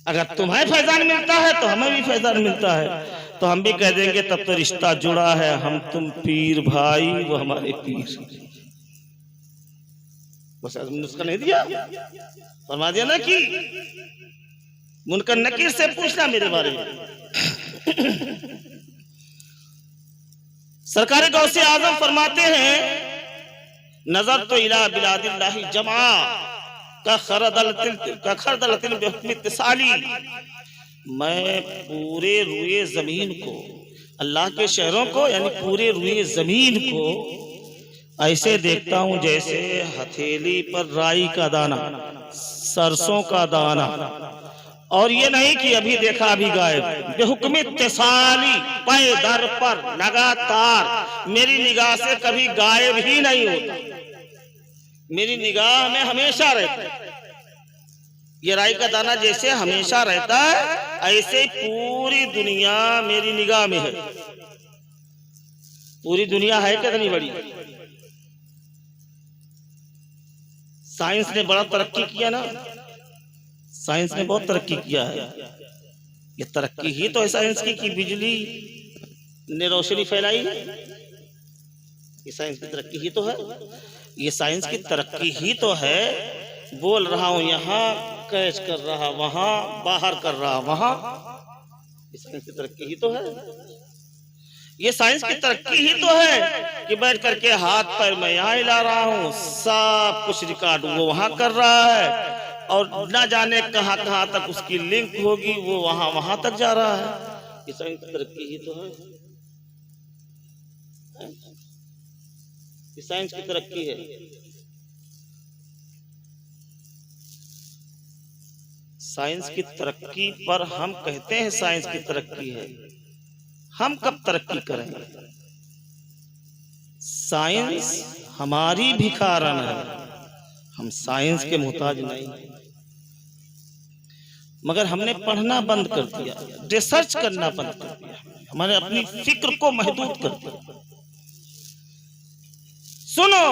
अगर तुम्हें फैजान मिलता है तो हमें भी फैजान मिलता है। तो हम भी कह देंगे तब तो रिश्ता जुड़ा है, हम तुम पीर भाई वो हमारे पीर। बस नुस्खा नहीं दिया, फरमा दिया ना कि मुनकर नकीर से पूछना मेरे बारे में। सरकार गौसे आजम फरमाते हैं नजर तो इला बिलादिल्लाहि जमा का खरदलतिन बिहुक्म इत्तिसाली, मैं पूरे रुए जमीन को, अल्लाह के शहरों को यानी पूरे रुए जमीन को ऐसे देखता हूं जैसे हथेली पर राई का दाना, सरसों का दाना, और ये नहीं कि अभी देखा अभी गायब, बेहुक्म इत्तिसाली, पाए दर पर लगातार मेरी निगाह से कभी गायब ही नहीं होता, मेरी निगाह में हमेशा रहता है। ये राई का दाना जैसे हमेशा रहता है, ऐसे पूरी दुनिया मेरी निगाह में है। पूरी दुनिया है कितनी बड़ी, साइंस ने बड़ा तरक्की किया ना, साइंस ने बहुत तरक्की किया है। ये तरक्की ही तो है साइंस की कि बिजली ने रोशनी फैलाई, ये साइंस की तरक्की ही तो है, ये साइंस की तरक्की ही तो है। बोल रहा हूं यहाँ, कैच कर रहा वहां, बाहर कर रहा वहां, ये साइंस की तरक्की ही तो है। ये साइंस की तरक्की ही तो है कि बैठ करके हाथ पैर में यहाँ हिला रहा हूँ, सब कुछ रिकॉर्ड वो वहां कर रहा है, और ना जाने कहां कहां तक उसकी लिंक होगी, वो वहां तक जा रहा है। ये साइंस की तरक्की ही तो है, ये साइंस की तरक्की है। साइंस की तरक्की पर हम कहते हैं साइंस की तरक्की है, हम कब तरक्की करेंगे? साइंस हमारी भिखारन है, हम साइंस के मोहताज नहीं, मगर हमने पढ़ना बंद कर दिया, रिसर्च करना बंद कर दिया, हमने अपनी फिक्र को महदूद कर दिया। सुनो,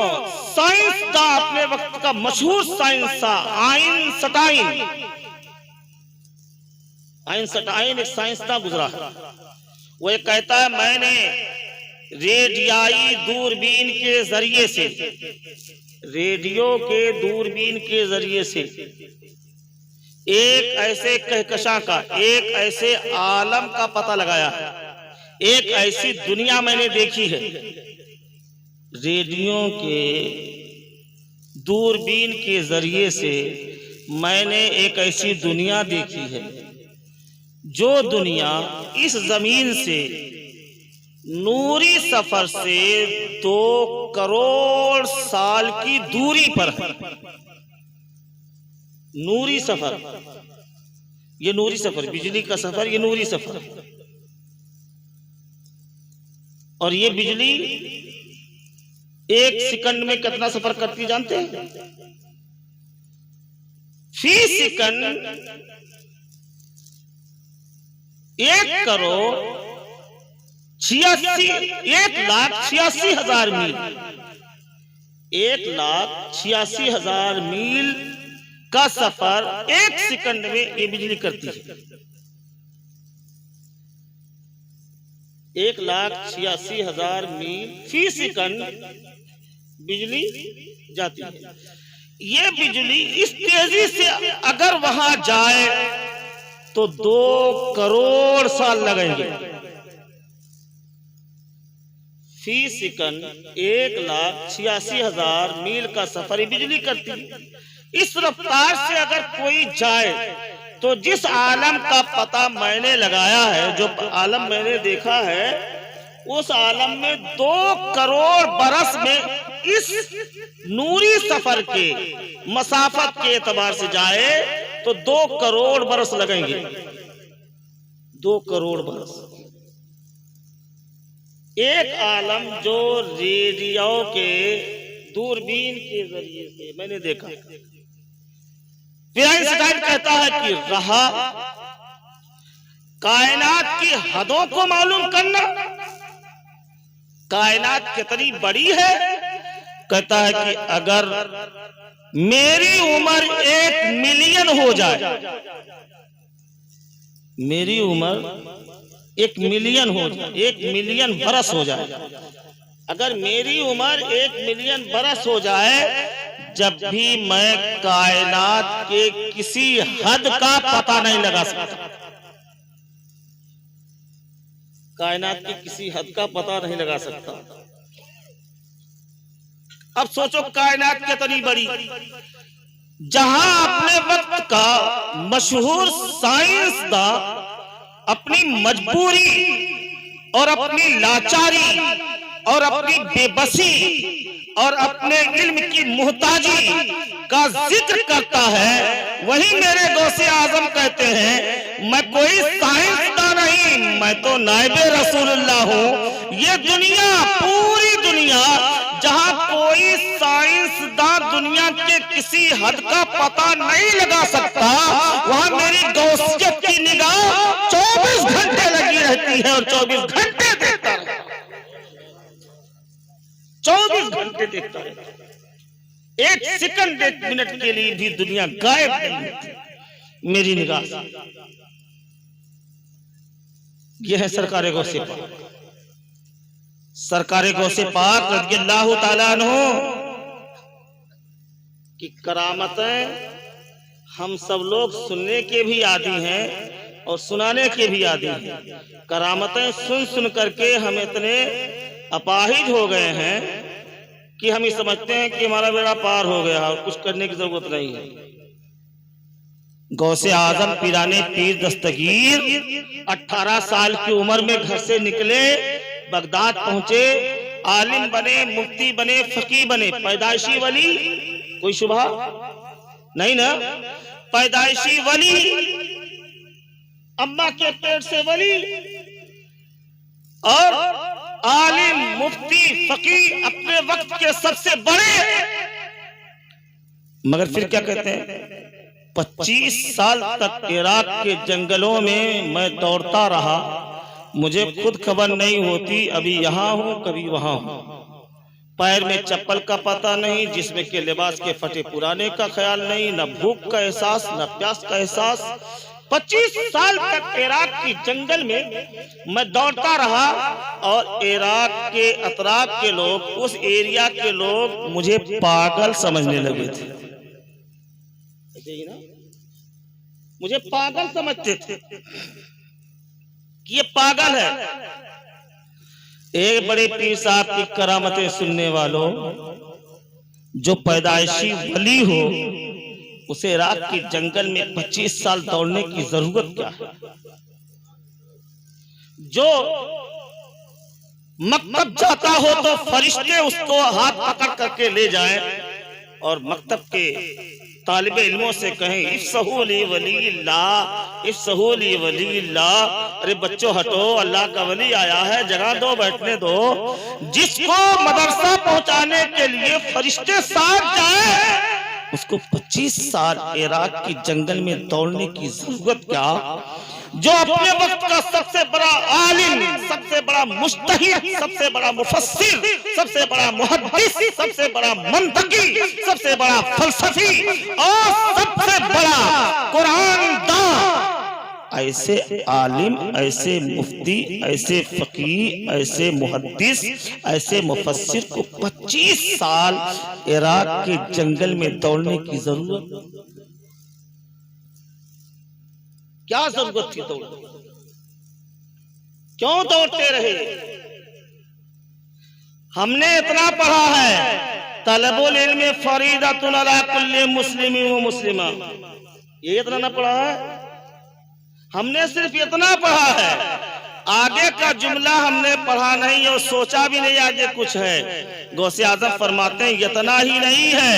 साइंसदां अपने वक्त का मशहूर साइंसदां आइंस्टाइन एक साइंसदां गुजरा है। वो कहता है मैंने रेडियाई दूरबीन के जरिए से, रेडियो के दूरबीन के जरिए से एक ऐसे कहकशां का, एक ऐसे आलम का पता लगाया है, एक ऐसी दुनिया मैंने देखी है। रेडियो के दूरबीन के जरिए से मैंने एक ऐसी दुनिया देखी है जो दुनिया इस जमीन से नूरी सफर से 2 करोड़ साल की दूरी पर है। नूरी सफर, ये नूरी सफर, बिजली का सफर, ये नूरी सफर। और ये बिजली 1 सेकंड में कितना सफर करती जानते हैं? फी सेकंड 1,86,000 मील, 1,86,000 मील का सफर 1 सेकंड में ये बिजली करती है। 1,86,000 मील फी सेकंड बिजली जाती है। ये बिजली इस तेजी से अगर वहां जाए तो 2 करोड़ साल लगेंगे। फी सेकंड 1,86,000 मील का सफर बिजली करती है। इस रफ्तार से अगर कोई जाए तो जिस आलम का पता मैंने लगाया है, जो आलम मैंने देखा है, उस आलम में 2 करोड़ बरस में इस नूरी सफर के मसाफत के एतबार से जाए तो 2 करोड़ बरस लगेंगे। 2 करोड़ बरस। एक आलम जो रेडियो के दूरबीन के जरिए से मैंने देखा। फिर आइंस्टाइन कहता है कि रहा कायनात की हदों को मालूम करना, कायनात कितनी बड़ी है। कहता है कि अगर मेरी उम्र 1 मिलियन हो जाए, मेरी उम्र 1 मिलियन हो जाए, 1 मिलियन बरस हो जाए, अगर मेरी उम्र 1 मिलियन बरस हो जाए, जब भी मैं कायनात के किसी हद का पता नहीं लगा सकता, कायनात की किसी हद का पता नहीं लगा सकता। अब सोचो कायनात कितनी बड़ी, जहां अपने वक्त का मशहूर साइंसदां अपनी मजबूरी और अपनी लाचारी और अपनी बेबसी और अपने इल्म की मुहताजी का जिक्र करता है, वही मेरे गौसे आजम कहते हैं मैं कोई साइंसदान नहीं, मैं तो नाइबे रसूलुल्लाह हूँ। ये दुनिया, पूरी दुनिया, जहाँ कोई साइंसदान दुनिया के किसी हद का पता नहीं लगा सकता, वहाँ मेरी गौसियत की निगाह 24 घंटे लगी रहती है और 24 घंटे देखता रहता, 24 घंटे देखता रहता। 1 सेकंड 1 मिनट के लिए भी दुनिया गायब नहीं होती मेरी निगाह से। यह है सरकार गौसे पाक, सरकार गौसे पाक रज़ियल्लाहु ताला अन्हु की करामतें हम सब लोग सुनने के भी आदी हैं और सुनाने के भी आदी हैं। करामतें सुन सुन करके हम इतने अपाहिज हो गए हैं कि हम ये समझते हैं कि हमारा बेड़ा पार हो गया और कुछ करने की जरूरत नहीं है। गौसे आजम पीराने पीर दस्तगीर 18 साल की उम्र में घर से निकले, बगदाद पहुंचे, आलिम बने, मुफ्ती बने, फकीह बने। पैदाइशी वली, कोई शुबहा नहीं ना, पैदाइशी वली, अम्मा के पेट से वली, और आलिम, मुफ्ती, फकीह, अपने वक्त के सबसे बड़े। मगर फिर क्या कहते हैं, 25 साल तक इराक के जंगलों में मैं दौड़ता रहा, मुझे खुद खबर नहीं होती, अभी यहाँ हूँ कभी वहां हूँ। पैर में चप्पल का पता नहीं, जिसमें के लिबास के फटे पुराने का ख्याल नहीं, न भूख का एहसास न प्यास का एहसास। 25 साल तक इराक की जंगल में मैं दौड़ता रहा और इराक के अतराफ के लोग, उस एरिया के लोग मुझे पागल समझने लगे थे। ऐसे ही ना, मुझे पागल समझते थे कि ये पागल है। एक बड़े पीर साहब की करामतें सुनने वालों, जो पैदाइशी वली हो उसे इराक के जंगल में 25 साल दौड़ने की जरूरत क्या है? जो मकतब जाता हो तो फरिश्ते उसको हाथ पकड़ करके ले जाएं और मकतब के तालिबे इल्मों से कहें इफ्सहूली वलील्लाह, इफ्सहूली वलील्लाह। अरे बच्चों हटो, अल्लाह का वली आया है, जगह दो, बैठने दो। जिसको मदरसा पहुंचाने के लिए फरिश्ते साथ जाए उसको 25 साल इराक की जंगल में दौड़ने की जरूरत क्या? जो अपने वक्त का सबसे बड़ा आलिम, सबसे बड़ा मुज्तहिद, सबसे बड़ा मुफस्सिर, सबसे बड़ा मुहद्दिस, सबसे बड़ा मंतकी, सबसे बड़ा फलसफी और सबसे बड़ा कुरान दान, ऐसे आलिम, ऐसे मुफ्ती, ऐसे फकीह, ऐसे मुहद्दिस, ऐसे मुफस्सिर को 25 साल इराक के जंगल में दौड़ने की जरूरत क्या? जरूरत थी दौड़? क्यों दौड़ते रहे? हमने इतना पढ़ा है, तलबुल इल्म फरीदतुन अला कुल्ली मुस्लिमिन व मुस्लिमा, ये इतना ना पढ़ा है? हमने सिर्फ इतना पढ़ा है, आगे का जुमला हमने पढ़ा नहीं और सोचा भी नहीं आगे कुछ है। गौसे आज़म फरमाते हैं इतना ही नहीं है,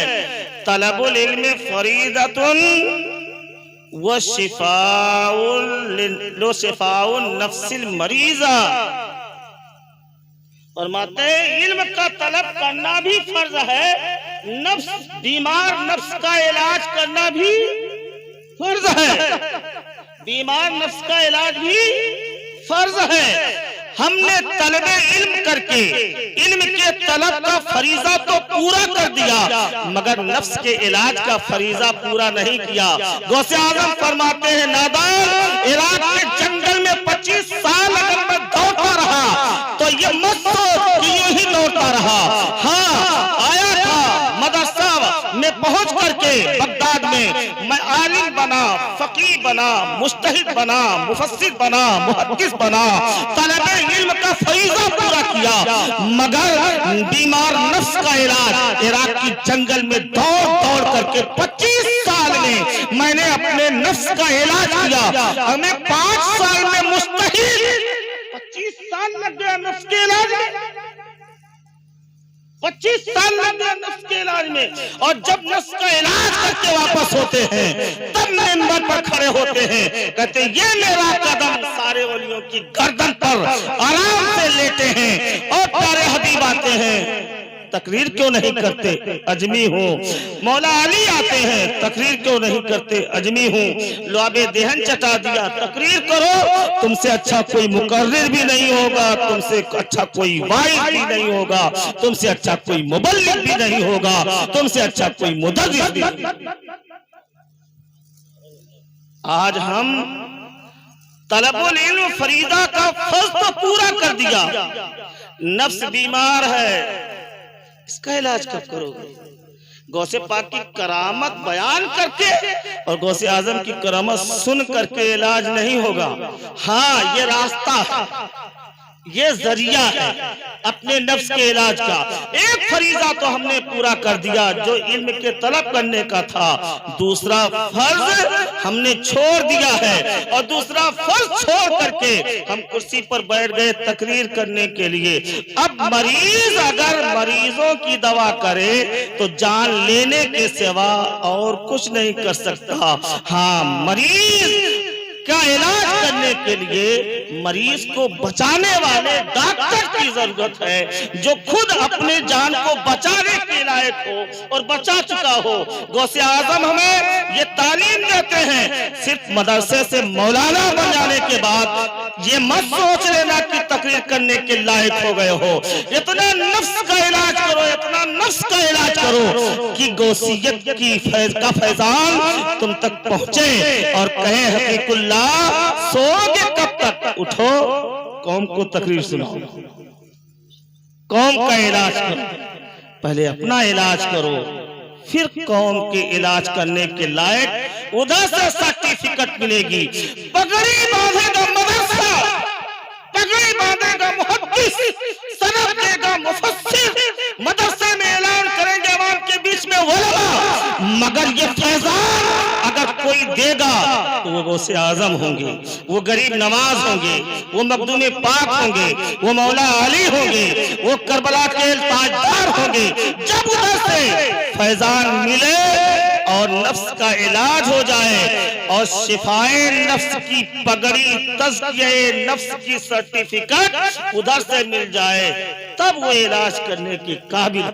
तलबुल इल्म फरीदतुन व शिफाउन नफ्सिल मरीजा। फरमाते हैं इल्म का तलब करना भी फर्ज है, नफ्स, बीमार नफ्स का इलाज करना भी फर्ज है, बीमार नफ्स का इलाज भी फर्ज है। हमने तलबे इल्म करके इल्म के तलब का फरीजा तो पूरा कर दिया, मगर नफ्स के इलाज का फरीजा पूरा नहीं किया। गौसे आज़म फरमाते हैं नादान, इराक के जंगल में 25 साल अगर मैं दौड़ता रहा तो ये मत सोच कि यूं ही दौड़ता रहा। हाँ, आया था मदरसा में पहुंच करके बगदाद में मैं आलिम बना, फकीह बना, मुज्तहिद बना, मुफस्सिर बना, मुहद्दिस बना, तलबे इल्म का फरीज़ा पूरा किया, मगर बीमार नफ्स का इलाज इराक की जंगल में दौड़ दौड़ करके 25 साल में मैंने अपने नफ्स का इलाज किया। हमें 5 साल में मुस्तहिल 25 साल लग गया नफ्स के इलाज में, 25 साल लग गया नफ्स के इलाज में। और जब नफ्स का इलाज करके वापस होते हैं तब मिंबर पर खड़े होते हैं, कहते ये मेरा कदम सारे वलियों की गर्दन पर आराम से लेते हैं और प्यारे हबीब आते हैं, तकरीर क्यों नहीं करते? अजमी हूँ। मौला अली आते हैं, तकरीर क्यों नहीं करते? अजमी हूँ। लुआबे देहन चटा दिया, तकरीर करो, तुमसे अच्छा कोई मुकर्रिर भी नहीं होगा, तुमसे अच्छा कोई वाइज भी नहीं होगा, तुमसे अच्छा कोई मुबल्लिग भी नहीं होगा, तुमसे अच्छा कोई मुदर्रिस भी नहीं। आज हम तलबुल इल्म फरीदा का फर्ज तो पूरा कर दिया, नफ्स बीमार है, इसका इलाज कब करोगे? गौसे पाक की करामत बयान करके और गौसे आजम की करामत सुन करके इलाज नहीं होगा। हाँ, ये रास्ता है, ये जरिया है अपने नफ्स के इलाज का। एक फरीजा तो हमने पूरा कर दिया जो इल्म के तलब करने का था, दूसरा फर्ज हमने छोड़ दिया है और दूसरा फर्ज छोड़ करके हम कुर्सी पर बैठ गए तकरीर करने के लिए। अब मरीज अगर मरीजों की दवा करे तो जान लेने के सिवा और कुछ नहीं कर सकता। हाँ, मरीज का इलाज करने के लिए मरीज को बचाने वाले डॉक्टर की जरूरत है जो खुद अपने जान को बचाने के लायक हो और बचा चुका हो। गौसे आजम हमें ये तालीम देते हैं, सिर्फ मदरसे से मौलाना बन जाने के बाद ये मत सोच लेना कि तकरीर करने के लायक हो गए हो। इतना नफ्स का इलाज करो, इतना नफ्स का इलाज करो कि गौसियत की फैजान तुम तक पहुंचे और कहे हकीकुल्लाह सोओगे कब तक, उठो कौम को तकरीर सुनाओ, कौम का इलाज करो। पहले अपना इलाज करो, फिर कौम के इलाज करने के लायक उधर से सर्टिफिकेट मिलेगी। पगड़ी बांधेगा मदरसा, पगड़ी बांधेगा मुहद्दिस, सनद देगा मुफस्सिर, मदरसे में ऐलान करेंगे अवाम के बीच में उलमा, मगर ये फैजान अगर कोई देगा तो वो गौसे आजम होंगे, वो गरीब नवाज होंगे, वो मखदूम पाक होंगे, वो मौला अली होंगे, वो करबला के ताजदार होंगे। जब उधर से फैजान मिले और नफ्स का इलाज हो जाए और शिफाए नफ्स की पगड़ी, तज़किये नफ्स की सर्टिफिकेट उधर से मिल जाए, तब वो इलाज करने के काबिल,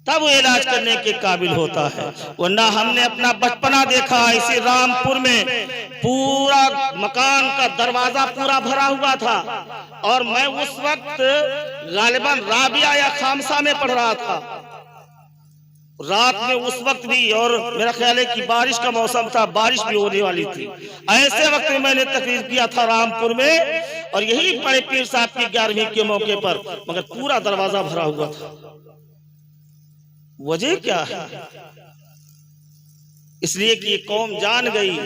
तब वो इलाज करने के काबिल होता है। वरना हमने अपना बचपना देखा, इसी रामपुर में पूरा मकान का दरवाजा पूरा भरा हुआ था और मैं उस वक्त गालिबन राबिया या खामसा में पढ़ रहा था, रात में उस वक्त भी, और मेरा ख्याल है कि बारिश का मौसम था, बारिश भी होने वाली थी। ऐसे वक्त में मैंने तकरीर किया था रामपुर में, और यही बड़े पीर साहब की 11वीं के मौके पर, मगर पूरा दरवाजा भरा हुआ था। वजह क्या है? इसलिए कि ये कौम जान गई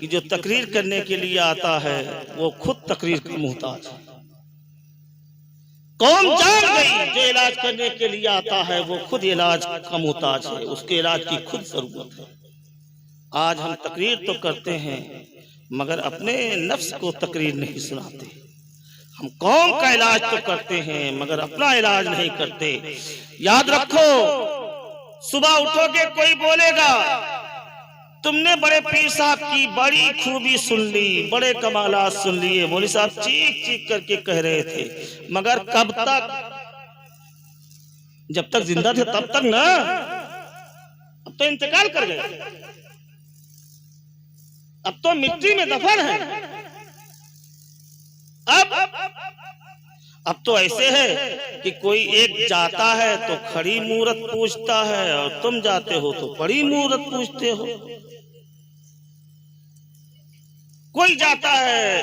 कि जो तकरीर करने के लिए आता है वो खुद तकरीर का मोहताज है। कौम जान गई जो इलाज करने के लिए आता है वो खुद इलाज का मोहताज है, उसके इलाज की खुद जरूरत है। आज हम तकरीर तो करते हैं मगर अपने नफ्स को तकरीर नहीं सुनाते। हम कौम का इलाज तो करते हैं मगर अपना इलाज नहीं करते। याद रखो, सुबह उठोगे कोई बोलेगा तुमने बड़े पीर साहब की बड़ी खूबी सुन ली, बड़े कमालात सुन लिए, मौलवी साहब चीख चीख करके कह रहे थे, मगर कब तक? जब तक जिंदा थे तब तक ना, अब तो इंतकाल कर गए, अब तो मिट्टी में दफन है। अब तो ऐसे है कि कोई एक जाता है तो खड़ी मूरत पूछता है और तुम जाते हो तो बड़ी मूरत पूछते हो। कोई जाता है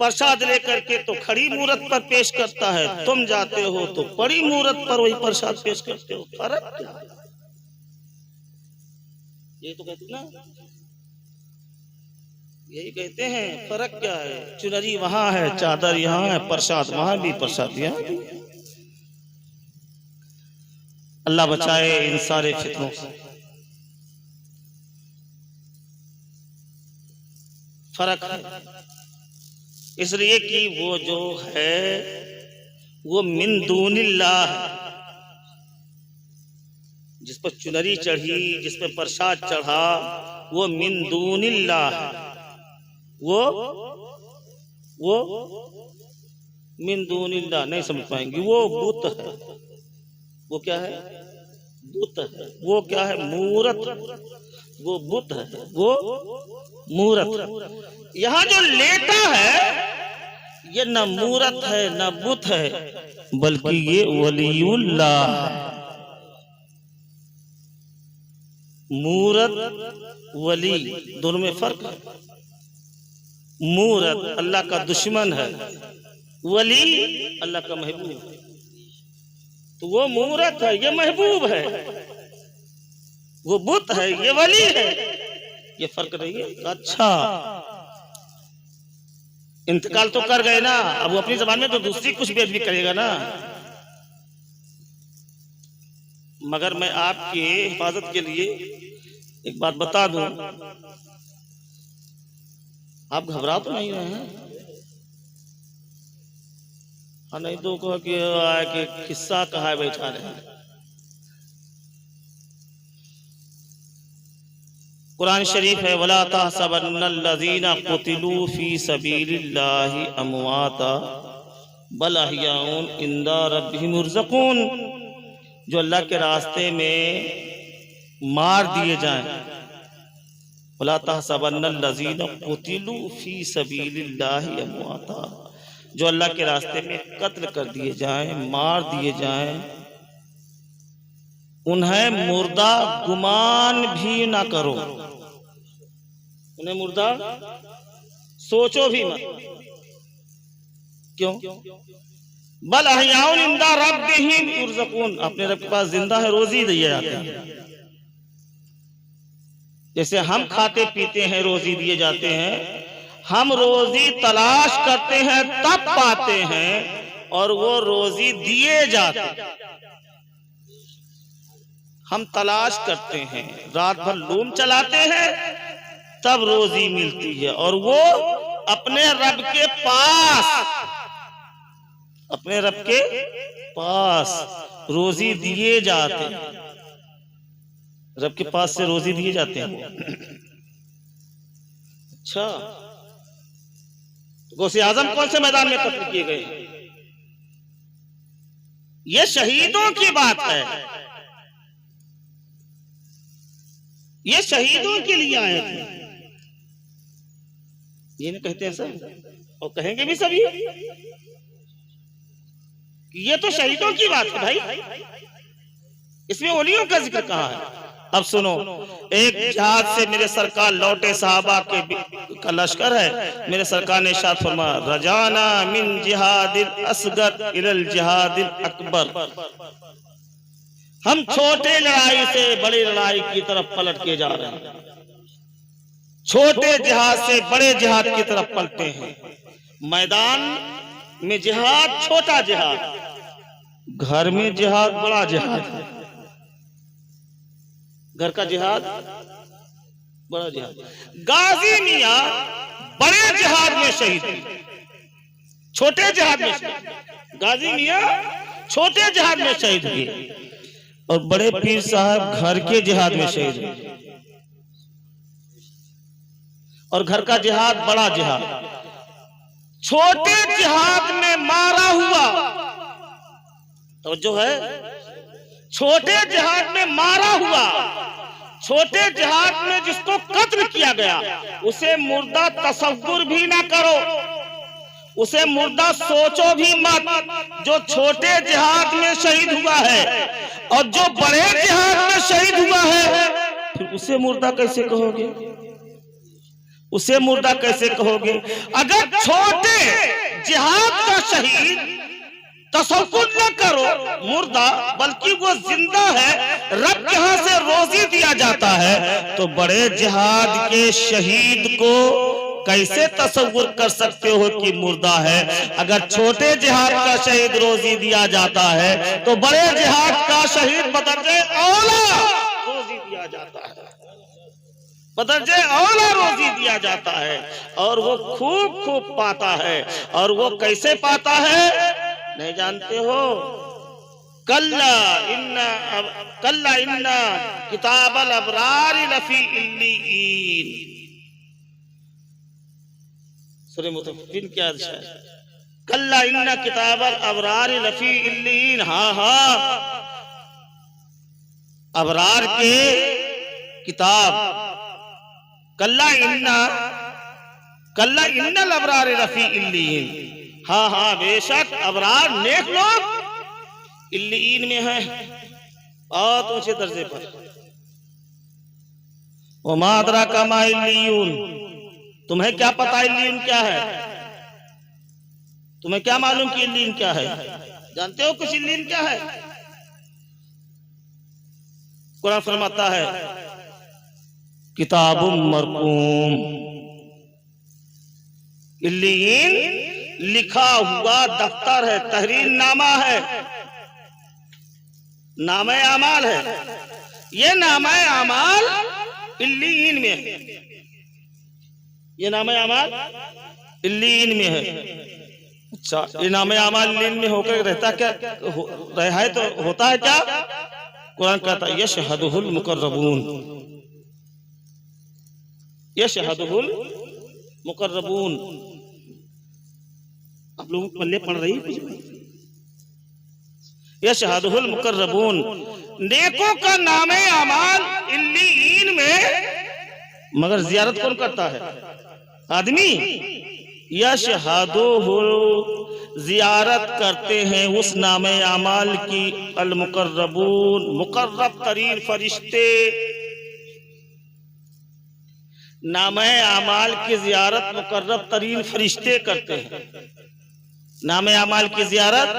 प्रसाद लेकर के तो खड़ी मूरत पर पेश करता है, तुम जाते हो तो बड़ी मूरत पर वही प्रसाद पेश करते हो। फर्क क्या है? ये तो कहते ना, यही कहते हैं फर्क क्या है? चुनरी वहां है, चादर यहाँ है, प्रसाद वहां भी, प्रसाद यहाँ भी। अल्लाह बचाए इन सारे फितनों से। फर्क है इसलिए कि वो जो है वो मिन दूनिल्लाह है, जिस पर चुनरी चढ़ी, जिस पर प्रसाद चढ़ा, वो मिन दूनिल्लाह है। वो मिन दूनिल्लाह नहीं समझ पाएंगे। वो बुत है। वो क्या है? बुत है। वो क्या है? मूरत। वो बुत है, वो मूरत। यहाँ जो लेटा है ये न मूरत है न बुत है, बल्कि ये वलीउल्लाह है। मूरत वली दोनों में फर्क है। मूरत अल्लाह का दुश्मन है, वली अल्लाह का महबूब है। तो वो मूरत है, ये महबूब है। वो बुत है, ये वली है। ये फर्क नहीं है। अच्छा, इंतकाल तो कर गए ना, अब वो अपनी जबान में तो दूसरी कुछ बेद भी करेगा ना। मगर मैं आपकी हिफाजत के लिए एक बात बता दूं, आप घबरा तो नहीं रहे हैं? हाँ, नहीं तो कहो कि किस्सा कहा बैठा रहे। कुरान शरीफ है, वला तहसबन्नल्लज़ीना क़ुतिलू फ़ी सबीलिल्लाहि अमवाता बल अहयाउन इंदा रब्बिहिम युरज़क़ून। जो अल्लाह के रास्ते में मार दिए जाएं, वला तहसबन्नल्लज़ीना क़ुतिलू फ़ी सबीलिल्लाहि अमवाता, जो अल्लाह के रास्ते में कत्ल कर दिए जाएं, मार दिए जाएं, उन्हें मुर्दा गुमान भी ना करो, उन्हें मुर्दा सोचो भी मत। क्यों? बल अहयाउन इंदा रब्बिहिम युरज़क़ून, अपने रब के पास जिंदा है, रोजी दिए जाते हैं। जैसे हम खाते पीते हैं, रोजी दिए जाते हैं, हम रोजी तलाश करते हैं तब पाते हैं, और वो रोजी दिए जाते हैं। हम तलाश करते हैं, रात भर लूम चलाते हैं, तब रोजी मिलती है, और वो अपने रब के पास, अपने रब के पास रोजी दिए जाते हैं। रब के पास से रोजी दिए जाते हैं। अच्छा, गौसे आजम कौन से मैदान में कत्ल किए गए? ये शहीदों की बात है, ये शहीदों के लिए आए थे। ये नहीं कहते हैं सब, और कहेंगे भी सभी, ये तो शहीदों की बात है भाई, इसमें ओलियों का जिक्र कहाँ है? अब सुनो, एक जहाज से मेरे सरकार लौटे, साहबा के का लश्कर है, मेरे सरकार ने इरशाद फरमाया, रजाना मिन जिहादिल असगर इलल जिहादिल अकबर, हम छोटे लड़ाई से बड़ी लड़ाई की तरफ पलट के जा रहे हैं, छोटे जिहाद से बड़े जिहाद की तरफ पलटे हैं। मैदान में जिहाद छोटा जिहाद, घर में जिहाद बड़ा जिहाद है। घर का जिहाद बड़ा जिहाद। गाजी मियां बड़े जिहाद में शहीद हुए, छोटे जिहाद में शहीद। गाजी मियां छोटे जिहाद में शहीद हुए, और बड़े पीर साहब घर के जिहाद में शहीद हुए, और घर का जिहाद बड़ा जिहाद। छोटे जिहाद में मारा हुआ, तो जो है छोटे जिहाद में मारा हुआ, छोटे जिहाद में जिसको कत्ल किया गया, उसे मुर्दा तसव्वुर भी ना करो, उसे मुर्दा सोचो भी मत। जो छोटे जिहाद में शहीद हुआ है और जो बड़े जिहाद में शहीद हुआ है, फिर उसे मुर्दा कैसे कहोगे? उसे मुर्दा कैसे कहोगे? अगर छोटे जिहाद का शहीद तसव्वुर न करो मुर्दा, बल्कि वो जिंदा है, रब के यहाँ से रोजी दिया जाता है, तो बड़े जिहाद के शहीद को कैसे तसव्वुर कर सकते हो कि मुर्दा है? अगर छोटे जिहाद का शहीद रोजी दिया जाता है, तो बड़े जिहाद का शहीद बदर्जे औला रोजी दिया जाता है, बदर्जे औला रोजी दिया जाता है, और वो खूब खूब पाता है। और वो कैसे पाता है नहीं जानते हो? कल्ला इन्ना किताबल अबरार लफी इल्लीन, सूरह मुतफ्फिफीन क्या है? कल्ला इन्ना किताबल अबरार लफी इल्लीन, हाँ हाँ, अबरार के किताब, कल्ला इन्नल अबरार लफी इल्लीन, हाँ हाँ बेशक अबरार नेक लोग इल्लीन में है, बहुत ऊंचे दर्जे पर। वमा अदराका मा इल्लीयून, तुम्हें क्या पता इल्लीन क्या है? तुम्हें क्या मालूम कि इल्लीन क्या है? जानते हो कुछ इल्लीन क्या है? कुरान फरमाता है किताबुम मरकूम, इल्लीन लिखा हुआ दफ्तर है, तहरीर नामा है, नामे अमाल है। ये नामे अमाल इल्लीन में है, ये नामे अमाल इल्लीन में है। अच्छा, ये नामे अमाल इल्लीन में होकर रहता क्या रहा है? तो होता है क्या? कुरान कहता है यशहदुहुल मुकर्रबून, यशहदुहुल मुकर्रबून। आप लोग पल्ले पढ़ रही है? यशहदुहुल मुकर्रबून, नेकों का नामे अमाल इल्लीन में मगर जियारत कौन करता है? आदमी। यशहदो हो, जियारत करते हैं उस नामे आमाल की अल मुकर्रबून, मुकर्रब तरीन फरिश्ते। नामे आमाल की जियारत मुकर्रब तरीन फरिश्ते करते हैं। नामे आमाल की जियारत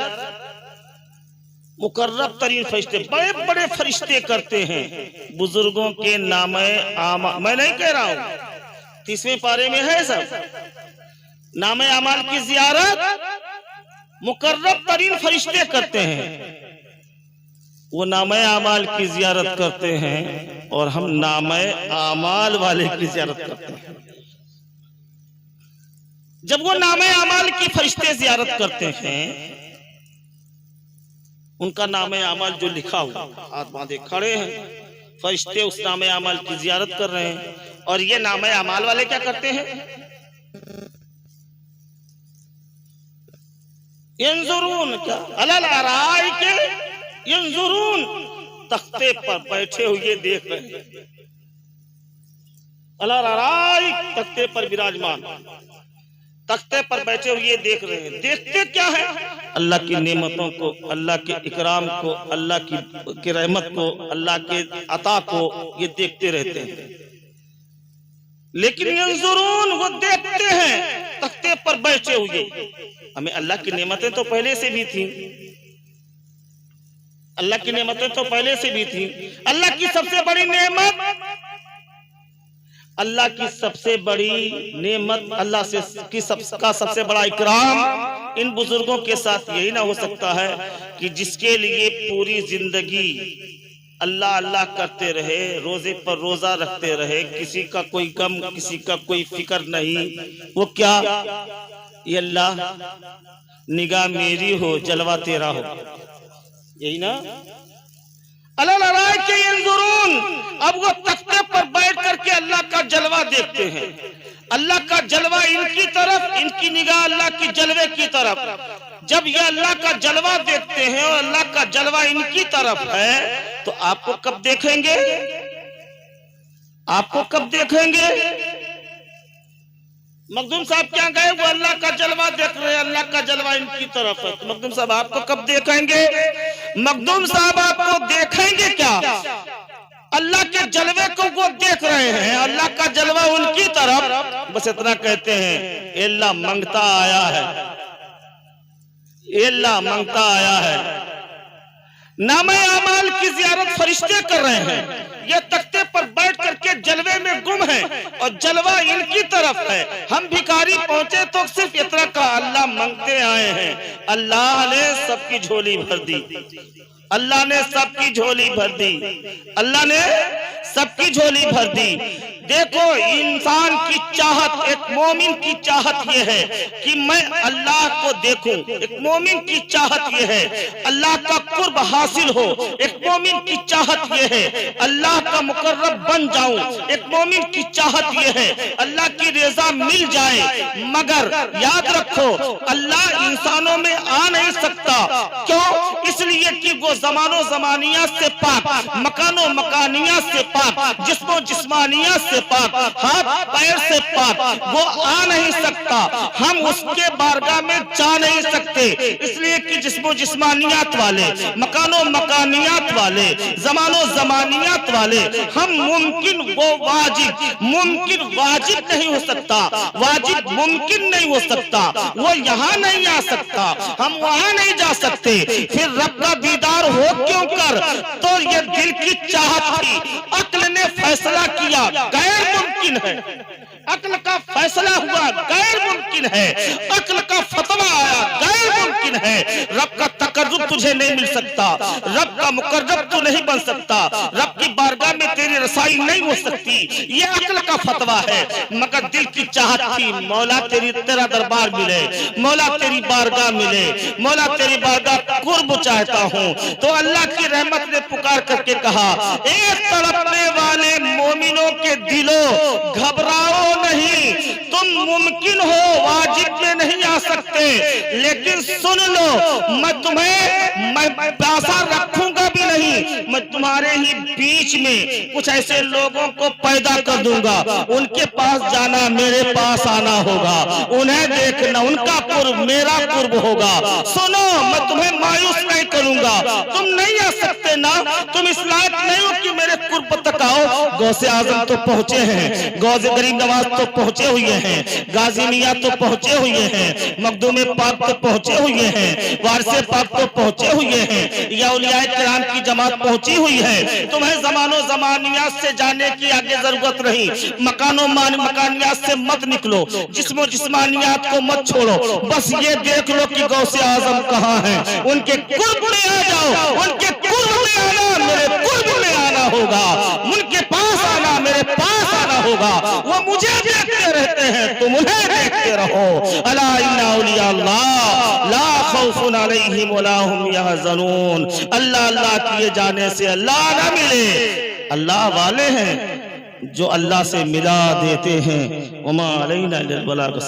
मुकर्रब तरीन फरिश्ते, बड़े बड़े फरिश्ते करते हैं बुजुर्गों के नामे आमाल। मैं नहीं कह रहा हूं, 30वें पारे में है सब। नामे आमाल की जियारत मुकर्रब तरीन फरिश्ते करते हैं। वो नामे आमाल की जियारत करते हैं और हम नामे आमाल वाले की जियारत करते हैं। जब वो नामे आमाल की फरिश्ते जियारत करते हैं, उनका नामे आमाल जो लिखा हुआ, हाथ बांधे खड़े हैं फरिश्ते, उस नामे आमाल की जियारत कर रहे हैं। और ये नामे आमाल वाले क्या करते हैं? यंजुरून, क्या अलल अराइके यंजुरून, तख्ते पर बैठे हुए देख रहे हैं। अलल अराइक, तख्ते पर विराजमान, तख्ते पर बैठे हुए देख रहे हैं। देखते क्या है? अल्लाह की नेमतों को, अल्लाह के इकराम को, अल्लाह की रहमत को, अल्लाह के अता को ये देखते रहते हैं। लेकिन यंजुरून, वो देखते हैं तख्ते पर बैठे हुए। हमें अल्लाह की नेमतें तो पहले से भी थी, अल्लाह की नेमतें तो पहले से भी थी। अल्लाह की सबसे बड़ी नेमत, अल्लाह की सबसे बड़ी नेमत, अल्लाह से का सबसे बड़ा इकराम इन बुजुर्गों के साथ यही ना हो सकता है कि जिसके लिए पूरी जिंदगी अल्लाह अल्लाह करते रहे, रोजे पर रोजा रखते रहे, किसी का कोई गम, किसी का कोई फिक्र नहीं। वो क्या? ये अल्लाह निगाह मेरी हो, जलवा तेरा हो, यही ना। अलल अराइके यंजुरून, अब वो तख्ते पर बैठ करके अल्लाह का जलवा देखते हैं। अल्लाह का जलवा इनकी तरफ, इनकी निगाह अल्लाह की जलवे की तरफ। जब ये अल्लाह का जलवा देखते हैं और अल्लाह का जलवा इनकी तरफ है, तो आपको कब देखेंगे? आपको कब देखेंगे? मखदूम साहब क्या गए? वो अल्लाह का जलवा देख रहे हैं, अल्लाह का जलवा इनकी तरफ है। तो मखदूम साहब आपको कब देखेंगे? मखदूम साहब आपको देखेंगे क्या? अल्लाह के जलवे को वो देख रहे हैं, अल्लाह का जलवा उनकी तरफ। बस इतना कहते हैं, अल्लाह मांगता आया है, अल्लाह मांगता आया है। नामे आमाल की जियारत फरिश्ते कर रहे हैं, ये तख्ते पर बैठ करके जलवे में गुम है और जलवा इनकी तरफ है। हम भिखारी पहुंचे तो सिर्फ इतना कहा, अल्लाह मांगते आए हैं। अल्लाह ने सबकी झोली भर दी, अल्लाह ने सबकी झोली भर दी, अल्लाह ने सबकी झोली भर दी। देखो, इंसान की चाहत, एक मोमिन की चाहत ये है कि मैं अल्लाह को देखूं। एक मोमिन की चाहत ये है अल्लाह का कुर्ब हासिल हो। एक मोमिन की चाहत ये है अल्लाह का मुकर्रब बन जाऊं। एक मोमिन की चाहत ये है अल्लाह की रज़ा मिल जाए। मगर याद रखो, अल्लाह इंसानों में आ नहीं सकता। क्यों? इसलिए कि वो ज़मानो ज़मानियात से पाक, मकानो मकानियात से पाक, जिस्मो जिस्मानियात से पाक, हाथ पैर से पाक, वो आ नहीं सकता। हम उसके बारगाह में जा नहीं सकते, इसलिए कि जिस्मो जिस्मानियात वाले, मकानो मकानियात वाले, ज़मानो ज़मानियात वाले, हम मुमकिन वो वाजिब, मुमकिन वाजिब नहीं हो सकता, वाजिब मुमकिन नहीं हो सकता। वो यहाँ नहीं आ सकता, हम वहाँ नहीं जा सकते। फिर रब का दीदार हो क्यों कर? तो ये दिल की चाहत थी, अक्ल ने फैसला किया गैर मुमकिन है। अक्ल का फैसला हुआ गैर मुमकिन है, अक्ल का फतवा आया गैर मुमकिन है। रब का तकर्रुब तुझे नहीं मिल सकता, रब का मुकर्रब तू नहीं बन सकता, रब की बारगाह में तेरी रसाई नहीं हो सकती। ये अक्ल का फतवा है। मगर दिल की चाहत थी, मौला तेरा दरबार मिले, मौला तेरी बारगाह मिले, मौला तेरी बारगाह कुर्ब चाहता हूँ। तो अल्लाह की रहमत ने पुकार करके कहा, एक तड़पने वाले मोमिनों के दिलों, घबराओ नहीं, तुम मुमकिन हो वाजिब में नहीं आ सकते, लेकिन सुन लो, मैं तुम्हें मैं प्यासा रखूंगा भी नहीं, नहीं, मैं तुम्हारे ही बीच में कुछ ऐसे लोगों को पैदा कर दूंगा, उनके पास जाना, मेरे पास आना होगा, उन्हें देखना, उनका कुर्ब मेरा कुर्ब होगा। सुनो, मैं तुम्हें मायूस नहीं करूंगा, तुम नहीं आ सकते ना, तुम इस लायक नहीं हो कि मेरे कुर्ब तक आओ। गौसे आजम तो पहुंचे हैं, गौसे गरीब नवाज तो पहुंचे हुए हैं, गाजी मियां तो पहुंचे हुए हैं, मखदूम पाक तो पहुंचे हुए हैं, वारसे पाक तो पहुंचे हुए हैं, या औलियाए किराम की जमात पहुंची हुई है। तुम्हें जमानो जमानियात से जाने की आगे जरूरत नहीं, मकानो मकानियात से मत निकलो, जिस्मो जिस्मानियात को मत छोड़ो, बस ये देख लो कि गौसे आजम कहाँ हैं, उनके कुर्ब में आ जाओ, उनके कुर्ब में आना, मेरे कुर्ब में आना होगा, उनके पास आना, मेरे पास आना होगा। वो मुझे देखते रहते हैं, तुम उन्हें देखते रहो। अला इन्ना औलिया अल्लाह ला खौफुन अलैहिम वला हुम यहज़नून। अल्लाह अल्लाह किए जाने से अल्लाह ना मिले, अल्लाह वाले हैं जो अल्लाह से मिला देते हैं। वमा अलैना इल्लल बलाग।